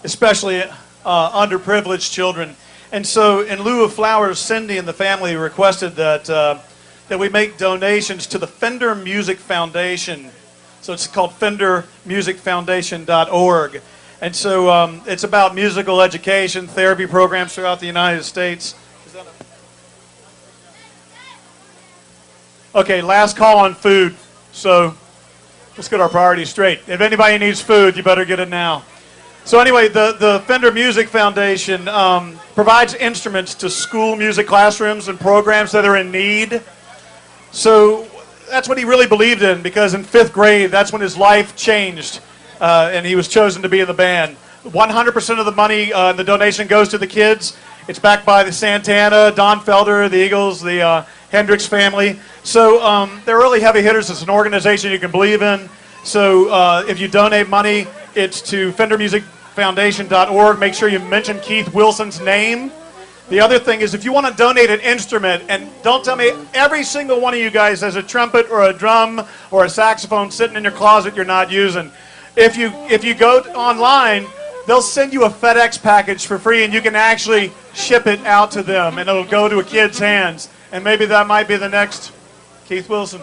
especially underprivileged children. And so in lieu of flowers, Cindy and the family requested that we make donations to the Fender Music Foundation. So it's called FenderMusicFoundation.org. And so it's about musical education, therapy programs throughout the United States. Okay, last call on food. So let's get our priorities straight. If anybody needs food, you better get it now. So anyway, the Fender Music Foundation provides instruments to school music classrooms and programs that are in need. So that's what he really believed in, because in 5th grade, that's when his life changed, and he was chosen to be in the band. 100% of the money, the donation goes to the kids. It's backed by the Santana, Don Felder, the Eagles, the Hendricks family. So they're really heavy hitters. It's an organization you can believe in. So if you donate money, it's to FenderMusicFoundation.org. Make sure you mention Keith Wilson's name. The other thing is if you want to donate an instrument, and don't tell me every single one of you guys has a trumpet or a drum or a saxophone sitting in your closet you're not using. If you go online, they'll send you a FedEx package for free, and you can actually ship it out to them, and it'll go to a kid's hands. And maybe that might be the next Keith Wilson.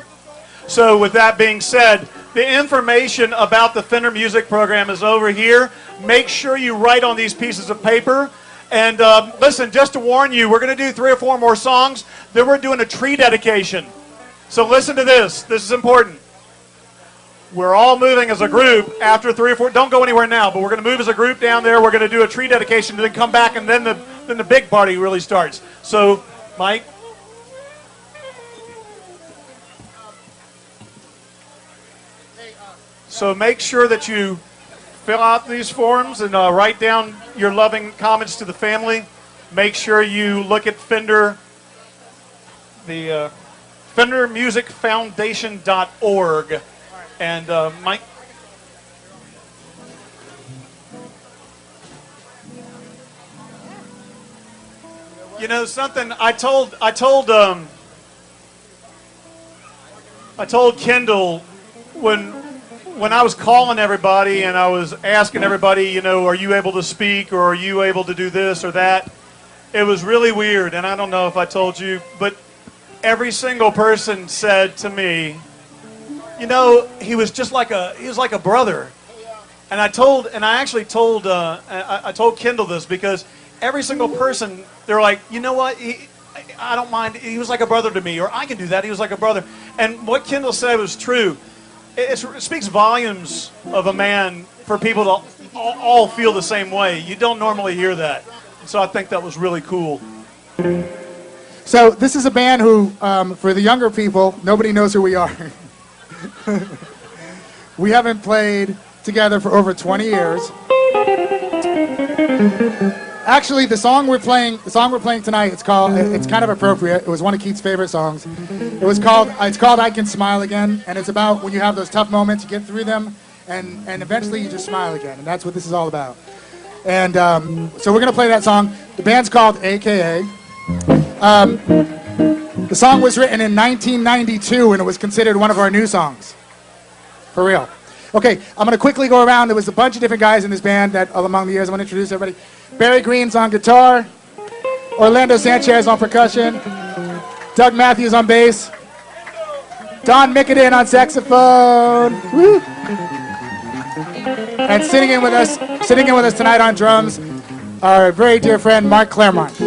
So with that being said, the information about the Fender Music Program is over here. Make sure you write on these pieces of paper. And listen, just to warn you, we're going to do 3 or 4 more songs. Then we're doing a tree dedication. So listen to this. This is important. We're all moving as a group after 3 or 4. Don't go anywhere now, but we're going to move as a group down there. We're going to do a tree dedication, and then come back, and then the big party really starts. So, Mike. So make sure that you fill out these forms and write down your loving comments to the family. Make sure you look at Fender, the FenderMusicFoundation.org. And Mike. You know something? I told Kendall when I was calling everybody and I was asking everybody, you know, are you able to speak or are you able to do this or that? It was really weird, and I don't know if I told you, but every single person said to me, you know, he was like a brother. And I told Kendall this because every single person, they're like, you know what? I don't mind. He was like a brother to me, or I can do that. He was like a brother. And what Kendall said was true. It speaks volumes of a man for people to all feel the same way. You don't normally hear that. So I think that was really cool. So this is a band who, for the younger people, nobody knows who we are. We haven't played together for over 20 years. Actually, the song we're playing tonight, it's kind of appropriate. It was one of Keith's favorite songs. It's called I Can Smile Again, and it's about when you have those tough moments, you get through them, and eventually you just smile again, and that's what this is all about. And so we're going to play that song. The band's called AKA. The song was written in 1992, and it was considered one of our new songs. For real. Okay, I'm going to quickly go around. There was a bunch of different guys in this band that among the years. I'm going to introduce everybody. Barry Green's on guitar. Orlando Sanchez on percussion. Doug Matthews on bass. Don Mickenden on saxophone. Woo! And sitting in with us tonight on drums, our very dear friend Mark Claremont.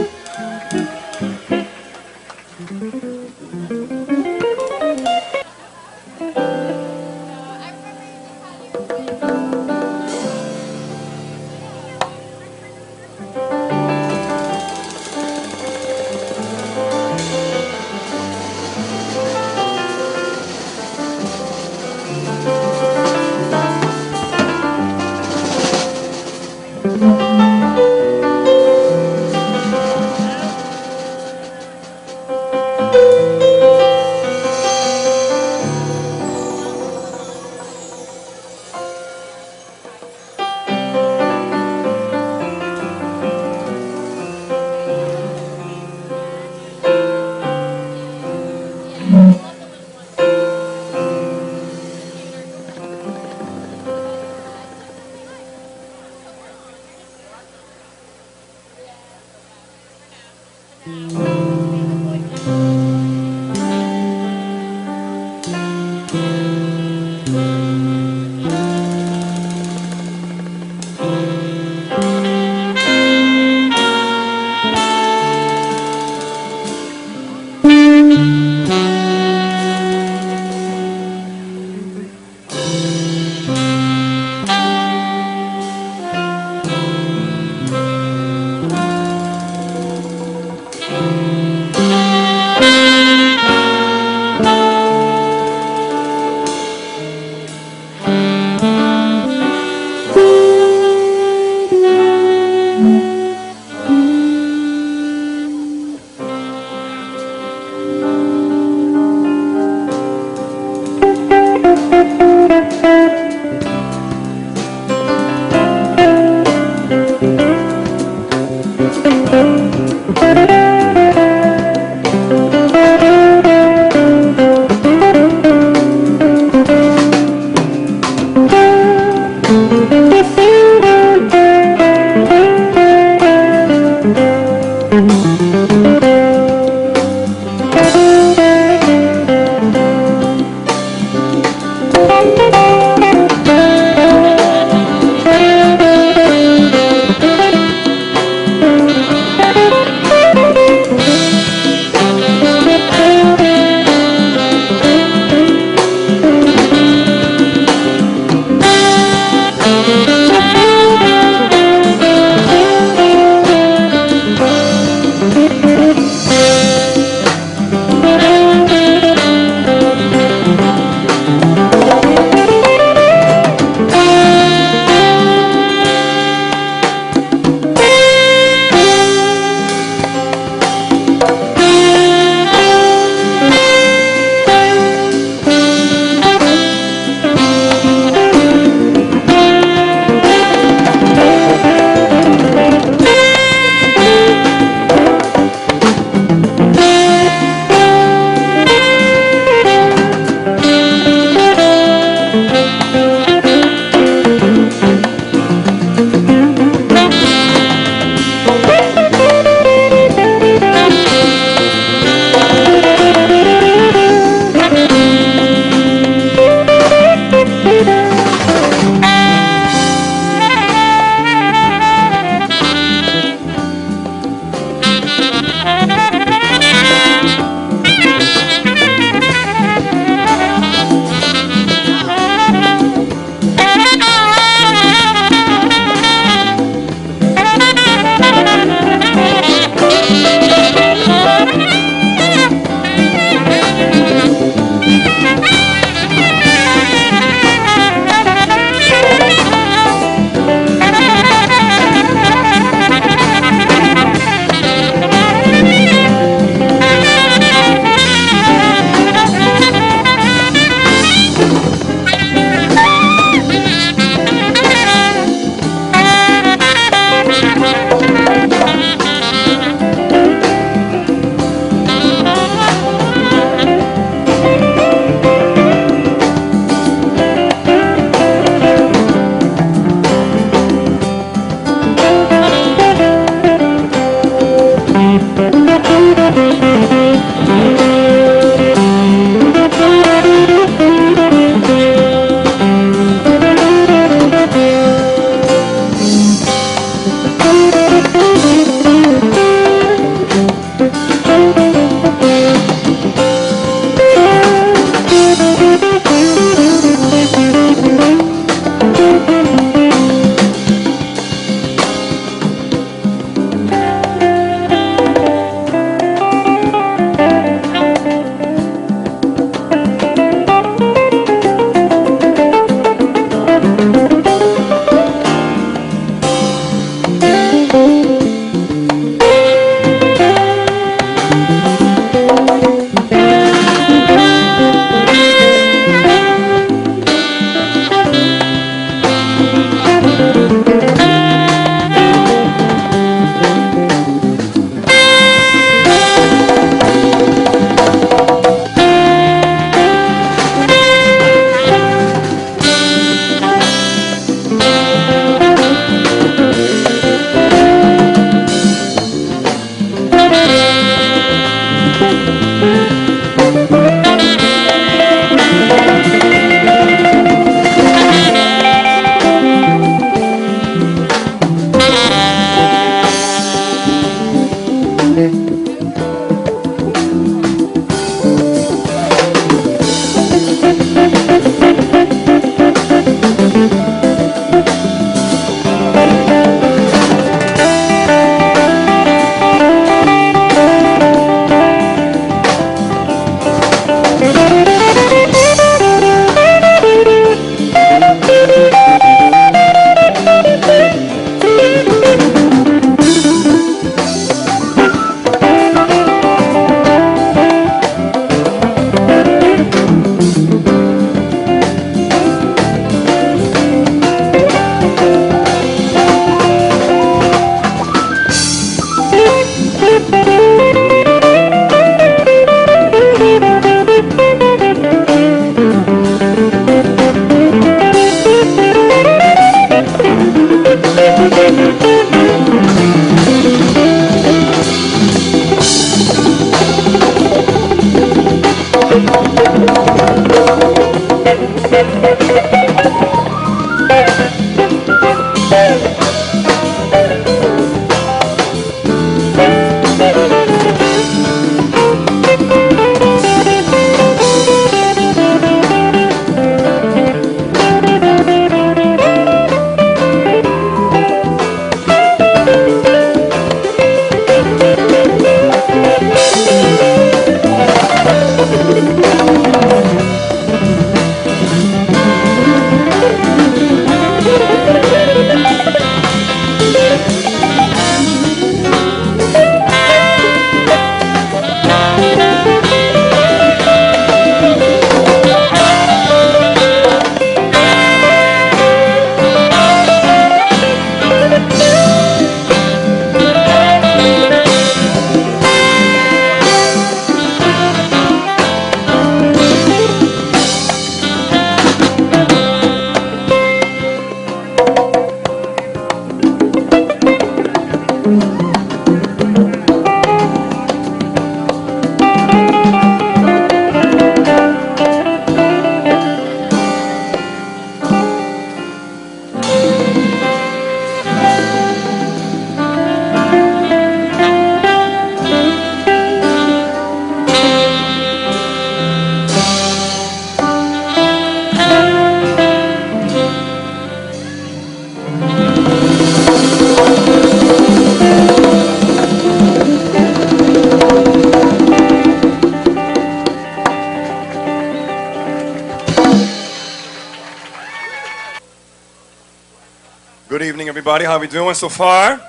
Good evening, everybody. How are we doing so far?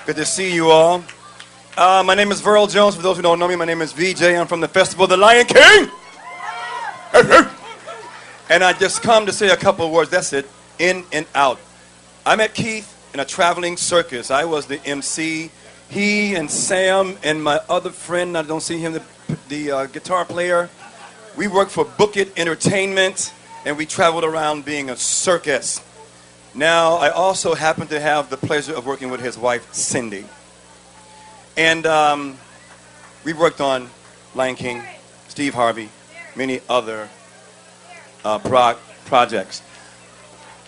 Good to see you all. My name is Verl Jones. For those who don't know me, my name is VJ. I'm from the Festival of the Lion King. And I just come to say a couple of words. That's it. In and out. I met Keith in a traveling circus. I was the MC. He and Sam and my other friend, I don't see him, the guitar player, we worked for Book It Entertainment, and we traveled around being a circus. Now, I also happen to have the pleasure of working with his wife, Cindy. And we worked on Lion King, Steve Harvey, many other projects.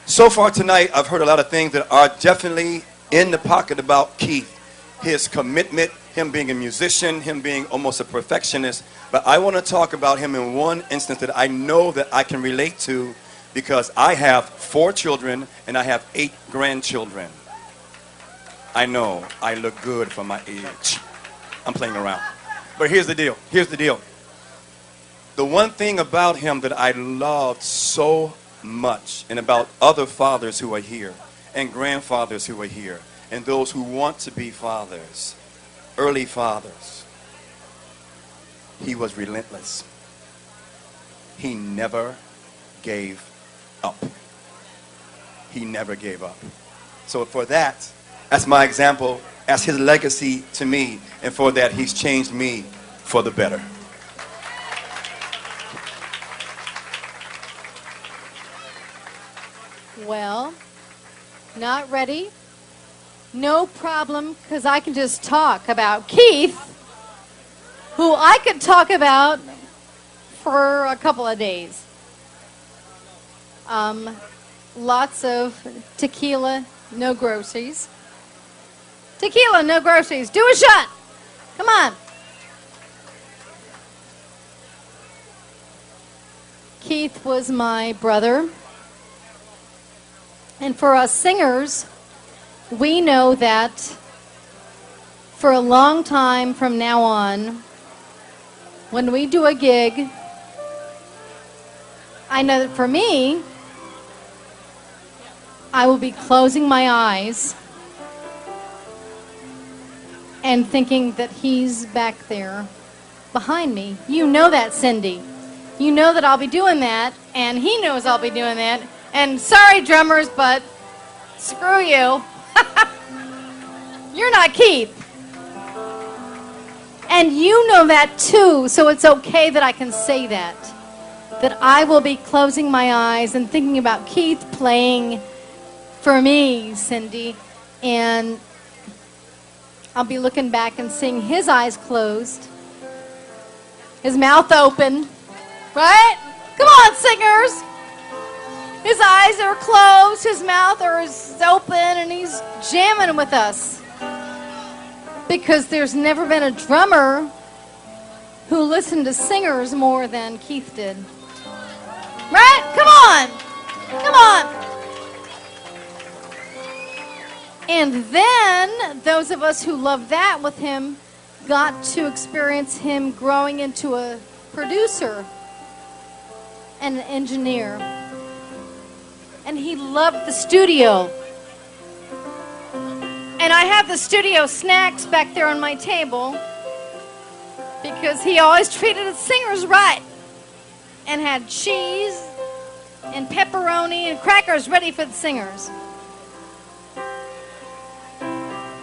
So far tonight, I've heard a lot of things that are definitely in the pocket about Keith. His commitment, him being a musician, him being almost a perfectionist. But I want to talk about him in one instance that I know that I can relate to, because I have 4 children and I have 8 grandchildren. I know I look good for my age. I'm playing around. But here's the deal. Here's the deal. The one thing about him that I loved so much, and about other fathers who are here and grandfathers who are here and those who want to be fathers, early fathers, he was relentless. He never gave up. He never gave up. So for that, that's my example, that's his legacy to me, and for that he's changed me for the better. Well, not ready. No problem, because I can just talk about Keith, who I could talk about for a couple of days. Lots of tequila, no groceries. Tequila, no groceries. Do a shot. Come on. Keith was my brother. And for us singers, we know that for a long time from now on, when we do a gig, I know that for me, I will be closing my eyes and thinking that he's back there behind me. You know that, Cindy. You know that I'll be doing that, and he knows I'll be doing that. And sorry, drummers, but screw you. You're not Keith. And you know that too, so it's okay that I can say that. That I will be closing my eyes and thinking about Keith playing for me, Cindy. And I'll be looking back and seeing his eyes closed, his mouth open. Right? Come on, sing singers. His eyes are closed, his mouth is open, and he's jamming with us. Because there's never been a drummer who listened to singers more than Keith did. Right? Come on! Come on! And then, those of us who loved that with him got to experience him growing into a producer and an engineer. And he loved the studio. And I have the studio snacks back there on my table because he always treated the singers right and had cheese and pepperoni and crackers ready for the singers.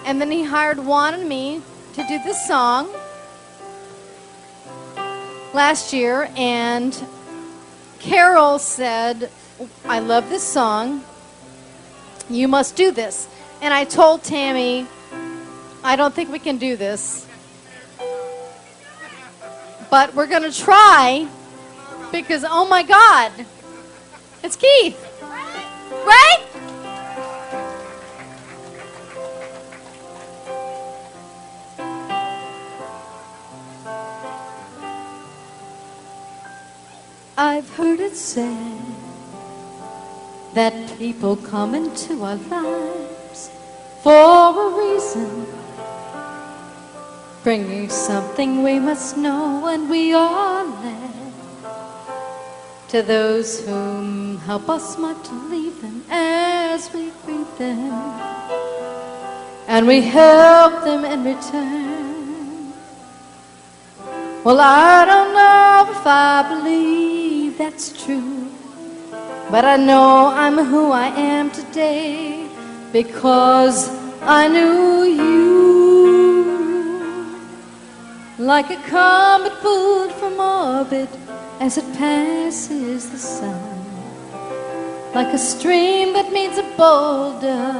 And then he hired Juan and me to do this song last year, and Carol said, I love this song. You must do this. And I told Tammy, I don't think we can do this. But we're going to try because, oh my God, it's Keith. Right? I've heard it said that people come into our lives for a reason, bringing something we must know, and we are led to those whom help us not to leave them as we greet them, and we help them in return. Well, I don't know if I believe that's true, but I know I'm who I am today because I knew you. Like a comet pulled from orbit as it passes the sun, like a stream that meets a boulder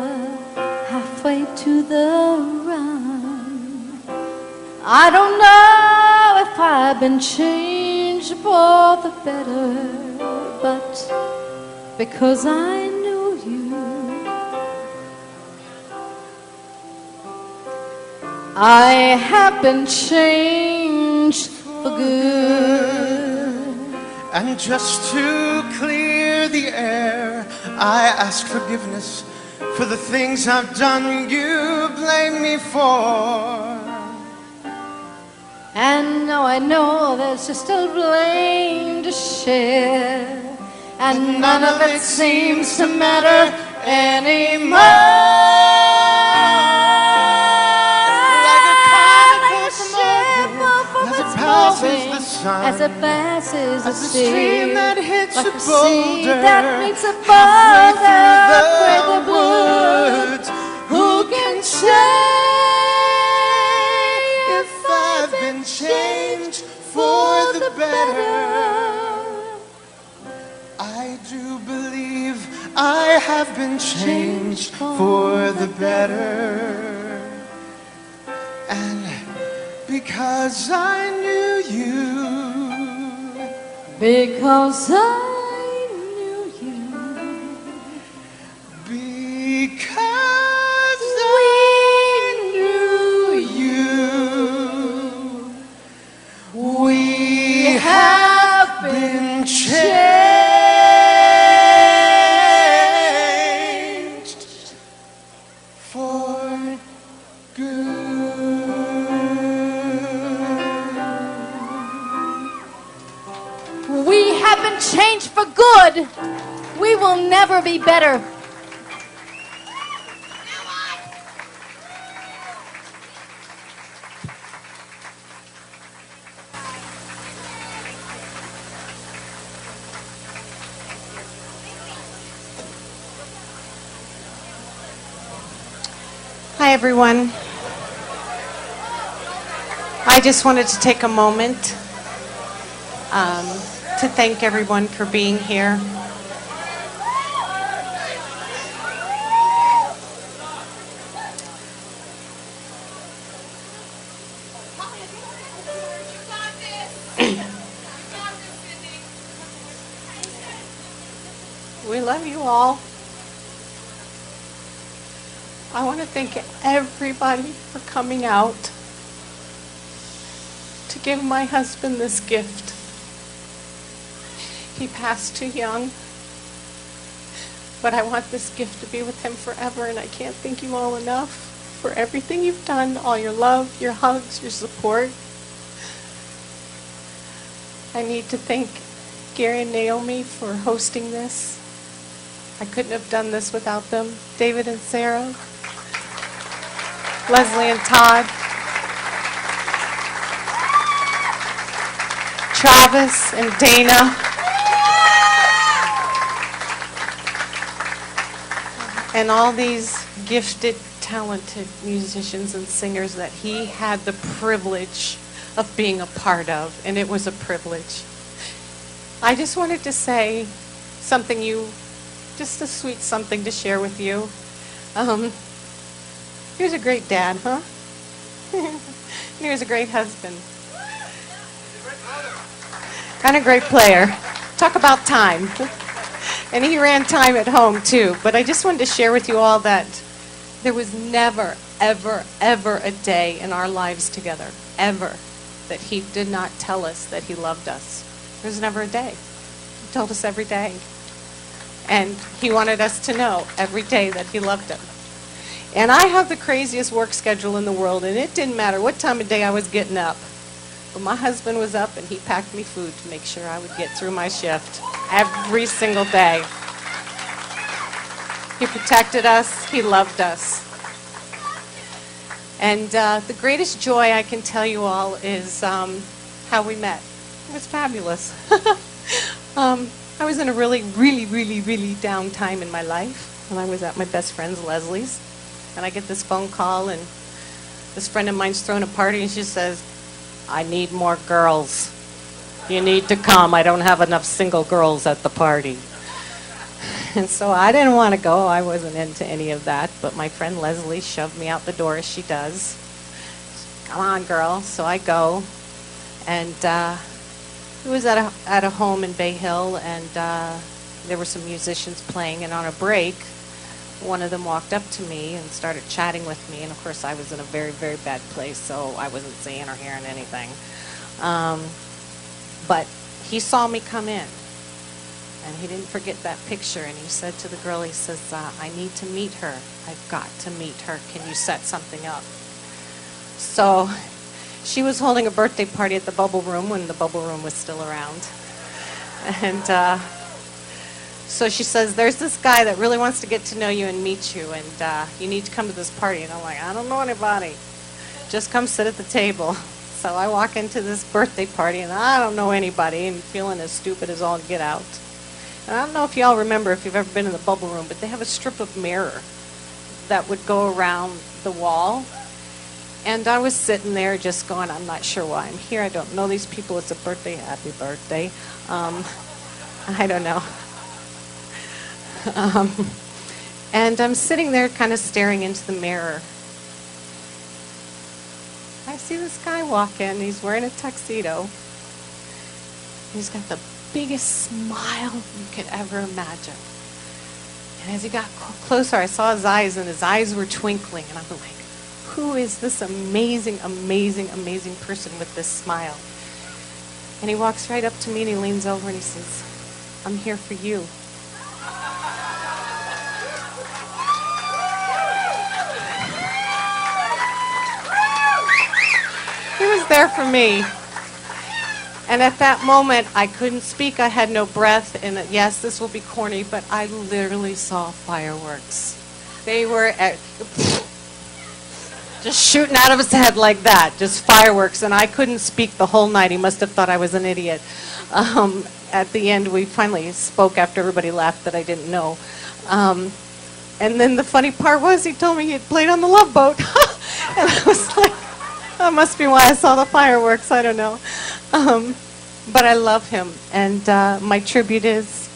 halfway to the run. I don't know if I've been changed for the better, but because I knew you, I have been changed for good. And just to clear the air, I ask forgiveness for the things I've done you blame me for. And now I know there's just a blame to share, and none of it seems to matter anymore. Like a comet as it passes the sun, as it passes the sea, stream that hits like a a sea boulder that meets a boulder through the woods. Who can say I've been changed for the better? I do believe I have been changed for the better. And because I knew you, because I knew you, because we knew you, we have been changed for good. We have been changed for good. We will never be better. Hi, everyone. I just wanted to take a moment to thank everyone for being here. We love you all. I want to thank everybody for coming out to give my husband this gift. He passed too young, but I want this gift to be with him forever, and I can't thank you all enough for everything you've done, all your love, your hugs, your support. I need to thank Gary and Naomi for hosting this. I couldn't have done this without them. David and Sarah, Leslie and Todd, Travis and Dana, and all these gifted, talented musicians and singers that he had the privilege of being a part of, and it was a privilege. I just wanted to say something just a sweet something to share with you. He was a great dad, huh? He was a great husband. And a great player. Talk about time. And he ran time at home too. But I just wanted to share with you all that there was never, ever, ever a day in our lives together, ever, that he did not tell us that he loved us. There was never a day. He told us every day. And he wanted us to know every day that he loved him. And I have the craziest work schedule in the world, and it didn't matter what time of day I was getting up. But my husband was up, and he packed me food to make sure I would get through my shift every single day. He protected us. He loved us. And the greatest joy I can tell you all is how we met. It was fabulous. I was in a really, really, really, really down time in my life when I was at my best friend's, Leslie's. And I get this phone call, and this friend of mine's throwing a party, and she says, I need more girls. You need to come. I don't have enough single girls at the party. And so I didn't want to go. I wasn't into any of that. But my friend Leslie shoved me out the door, as she does. Come on, girl. So I go. And it was at a home in Bay Hill, and there were some musicians playing. And on a break, one of them walked up to me and started chatting with me. And, of course, I was in a very, very bad place, so I wasn't seeing or hearing anything. But he saw me come in, and he didn't forget that picture. And he said to the girl, he says, I need to meet her. I've got to meet her. Can you set something up? So she was holding a birthday party at the Bubble Room when the Bubble Room was still around. And so she says, there's this guy that really wants to get to know you and meet you, and you need to come to this party. And I'm like, I don't know anybody. Just come sit at the table. So I walk into this birthday party, and I don't know anybody, and feeling as stupid as all get out. And I don't know if y'all remember, if you've ever been in the Bubble Room, but they have a strip of mirror that would go around the wall. And I was sitting there just going, I'm not sure why I'm here. I don't know these people. It's a birthday. Happy birthday. I don't know. And I'm sitting there kind of staring into the mirror. I see this guy walk in. He's wearing a tuxedo. He's got the biggest smile you could ever imagine. And as he got closer, I saw his eyes, and his eyes were twinkling. And I'm like, who is this amazing, amazing, amazing person with this smile? And he walks right up to me, and he leans over, and he says, I'm here for you. He was there for me. And at that moment, I couldn't speak. I had no breath. And yes, this will be corny, but I literally saw fireworks. They were just shooting out of his head like that, just fireworks. And I couldn't speak the whole night. He must have thought I was an idiot. At the end, we finally spoke after everybody laughed that I didn't know. And then the funny part was he told me he had played on the Love Boat. And I was like, that must be why I saw the fireworks. I don't know. But I love him. And my tribute is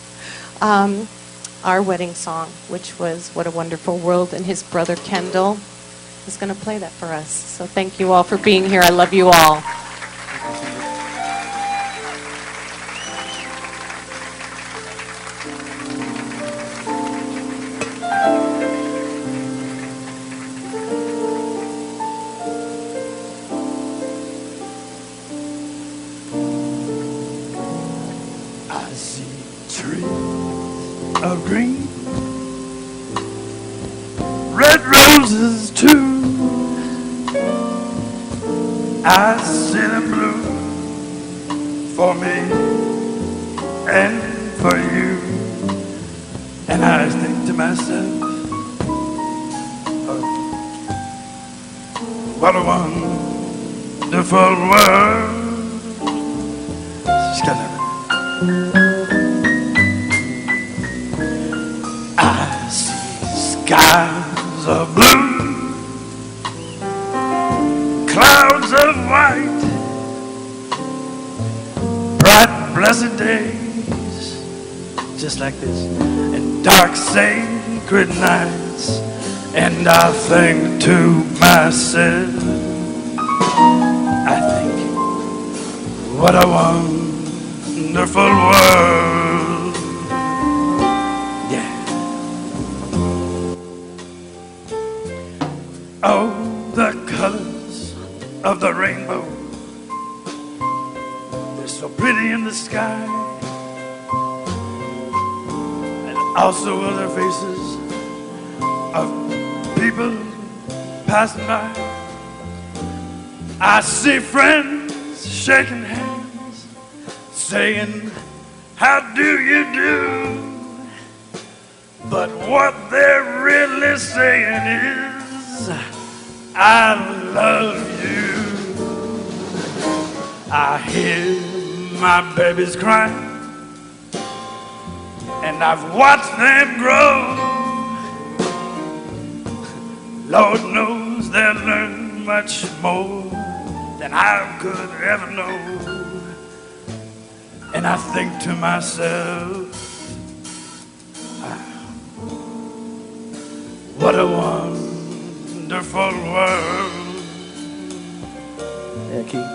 our wedding song, which was What a Wonderful World. And his brother Kendall is going to play that for us. So thank you all for being here. I love you all. trees of green, red roses too. I see them blue for me and for you. And I think to myself, oh, what a wonderful world. Just gotta I see skies of blue, clouds of white, bright blessed days just like this, and dark sacred nights. And I think to myself, I think, what a wonderful world. Yeah. Oh, the colors of the rainbow, they're so pretty in the sky. And also other faces of people passing by. I see friends shaking hands, saying, how do you do? But what they're really saying is, I love you. I hear my babies crying, and I've watched them grow. Lord knows they'll learn much more than I could ever know. And I think to myself, what a wonderful world. Yeah, Keith.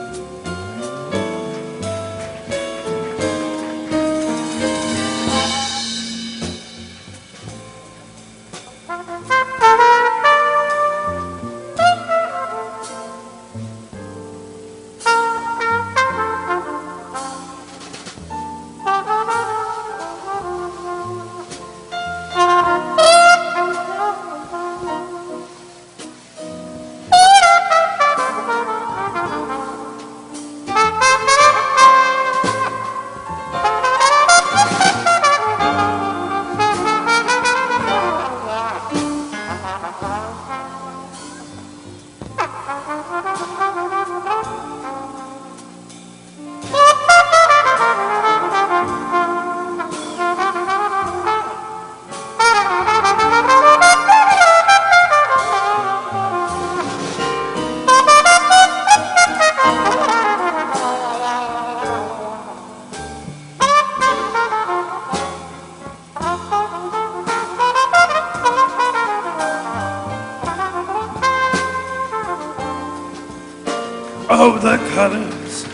Oh, the colors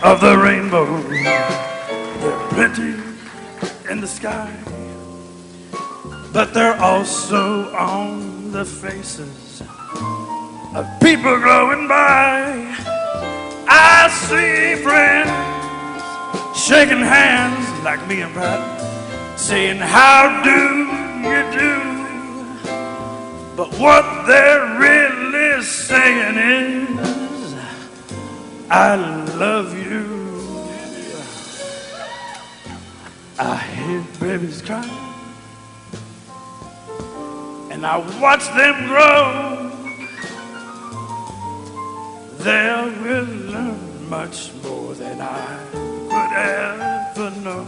of the rainbow, they're plenty in the sky, but they're also on the faces of people going by. I see friends shaking hands like me and Pat, saying, how do you do? But what they're really saying is, I love you. I hear babies cry, and I watch them grow. They will learn much more than I could ever know.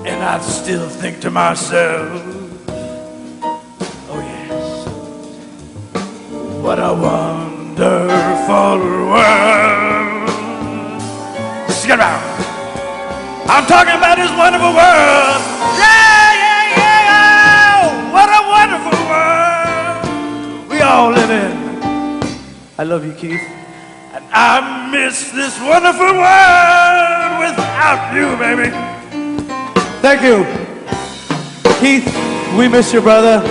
And I still think to myself, oh yes, what a wonderful world. Skid around. I'm talking about this wonderful world. Yeah, yeah, yeah. Oh, what a wonderful world we all live in. I love you, Keith. And I miss this wonderful world without you, baby. Thank you. Keith, we miss your brother.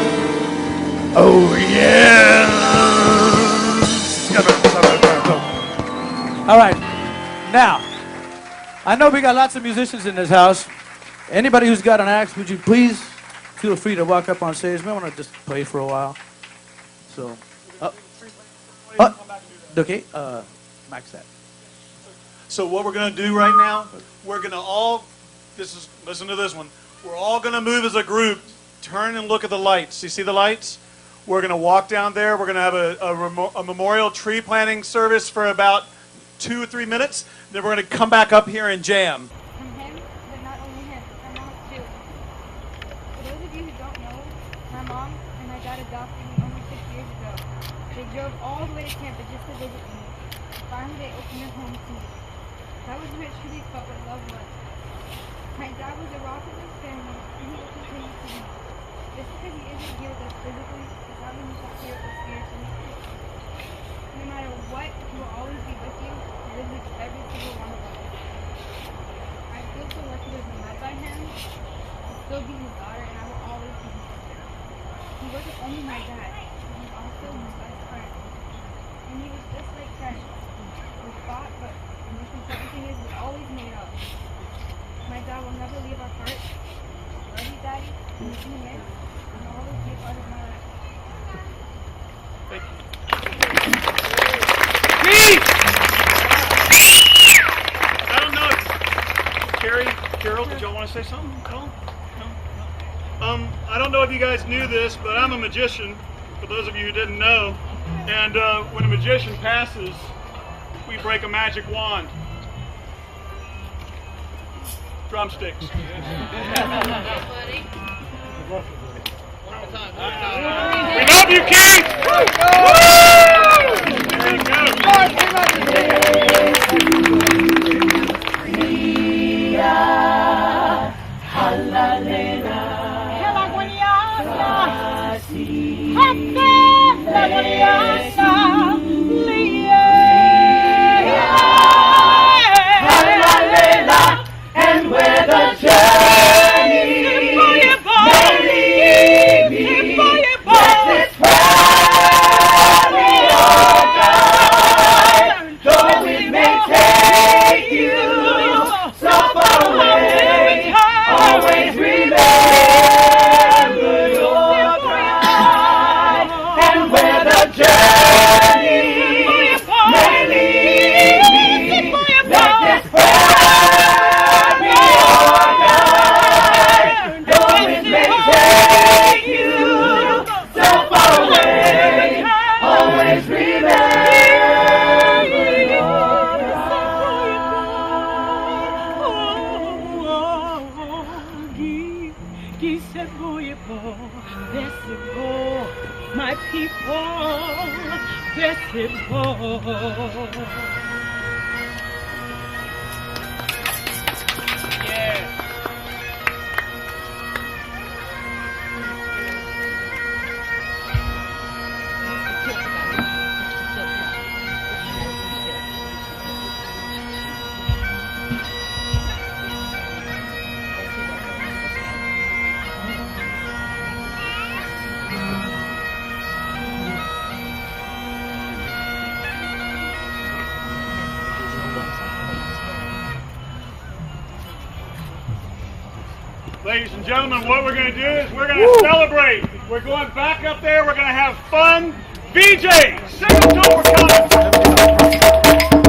Oh, yeah. All right. Now, I know we got lots of musicians in this house. Anybody who's got an axe, would you please feel free to walk up on stage? We want to just play for a while. So, okay, max that. So what we're going to do right now, we're going to all, listen to this one. We're all going to move as a group, turn and look at the lights. You see the lights? We're going to walk down there. We're going to have a memorial tree planting service for about 2 or 3 minutes. Then we're going to come back up here and jam. From him, but not only him, my mom too. For those of you who don't know, my mom and my dad adopted me almost 6 years ago. They drove all the way to Tampa just to visit me. Finally, they opened their home to me. That was when it truly felt what love was. My dad was a rock of his family, and he will continue to be. Just because he isn't here with us physically, does not mean he's not here with us spiritually. No matter what, he will always be with you, and live with every single one of us. I feel so lucky to have been led by him, to still be his daughter, and I will always be his sister. He wasn't only my dad, but he was also my best friend. And he was just like Ken. We fought, but the most important thing is we always made up. My dad will never leave our hearts. Love you, Daddy. And you miss, and will always be a part of my life. Thank you. I don't know. Carol, did y'all want to say something? No? I don't know if you guys knew this, but I'm a magician, for those of you who didn't know. And when a magician passes, we break a magic wand. Drumsticks. We love you, Keith! There you And where the journey may lead me, let this prayer be your guide. Though it may take you so far away, always remember your bride. And where the journey may lead me, let this prayer my people, blessed Lord. Yeah. Ladies and gentlemen, what we're going to do is we're going to celebrate. We're going back up there. We're going to have fun. VJ, sing the tone we're coming.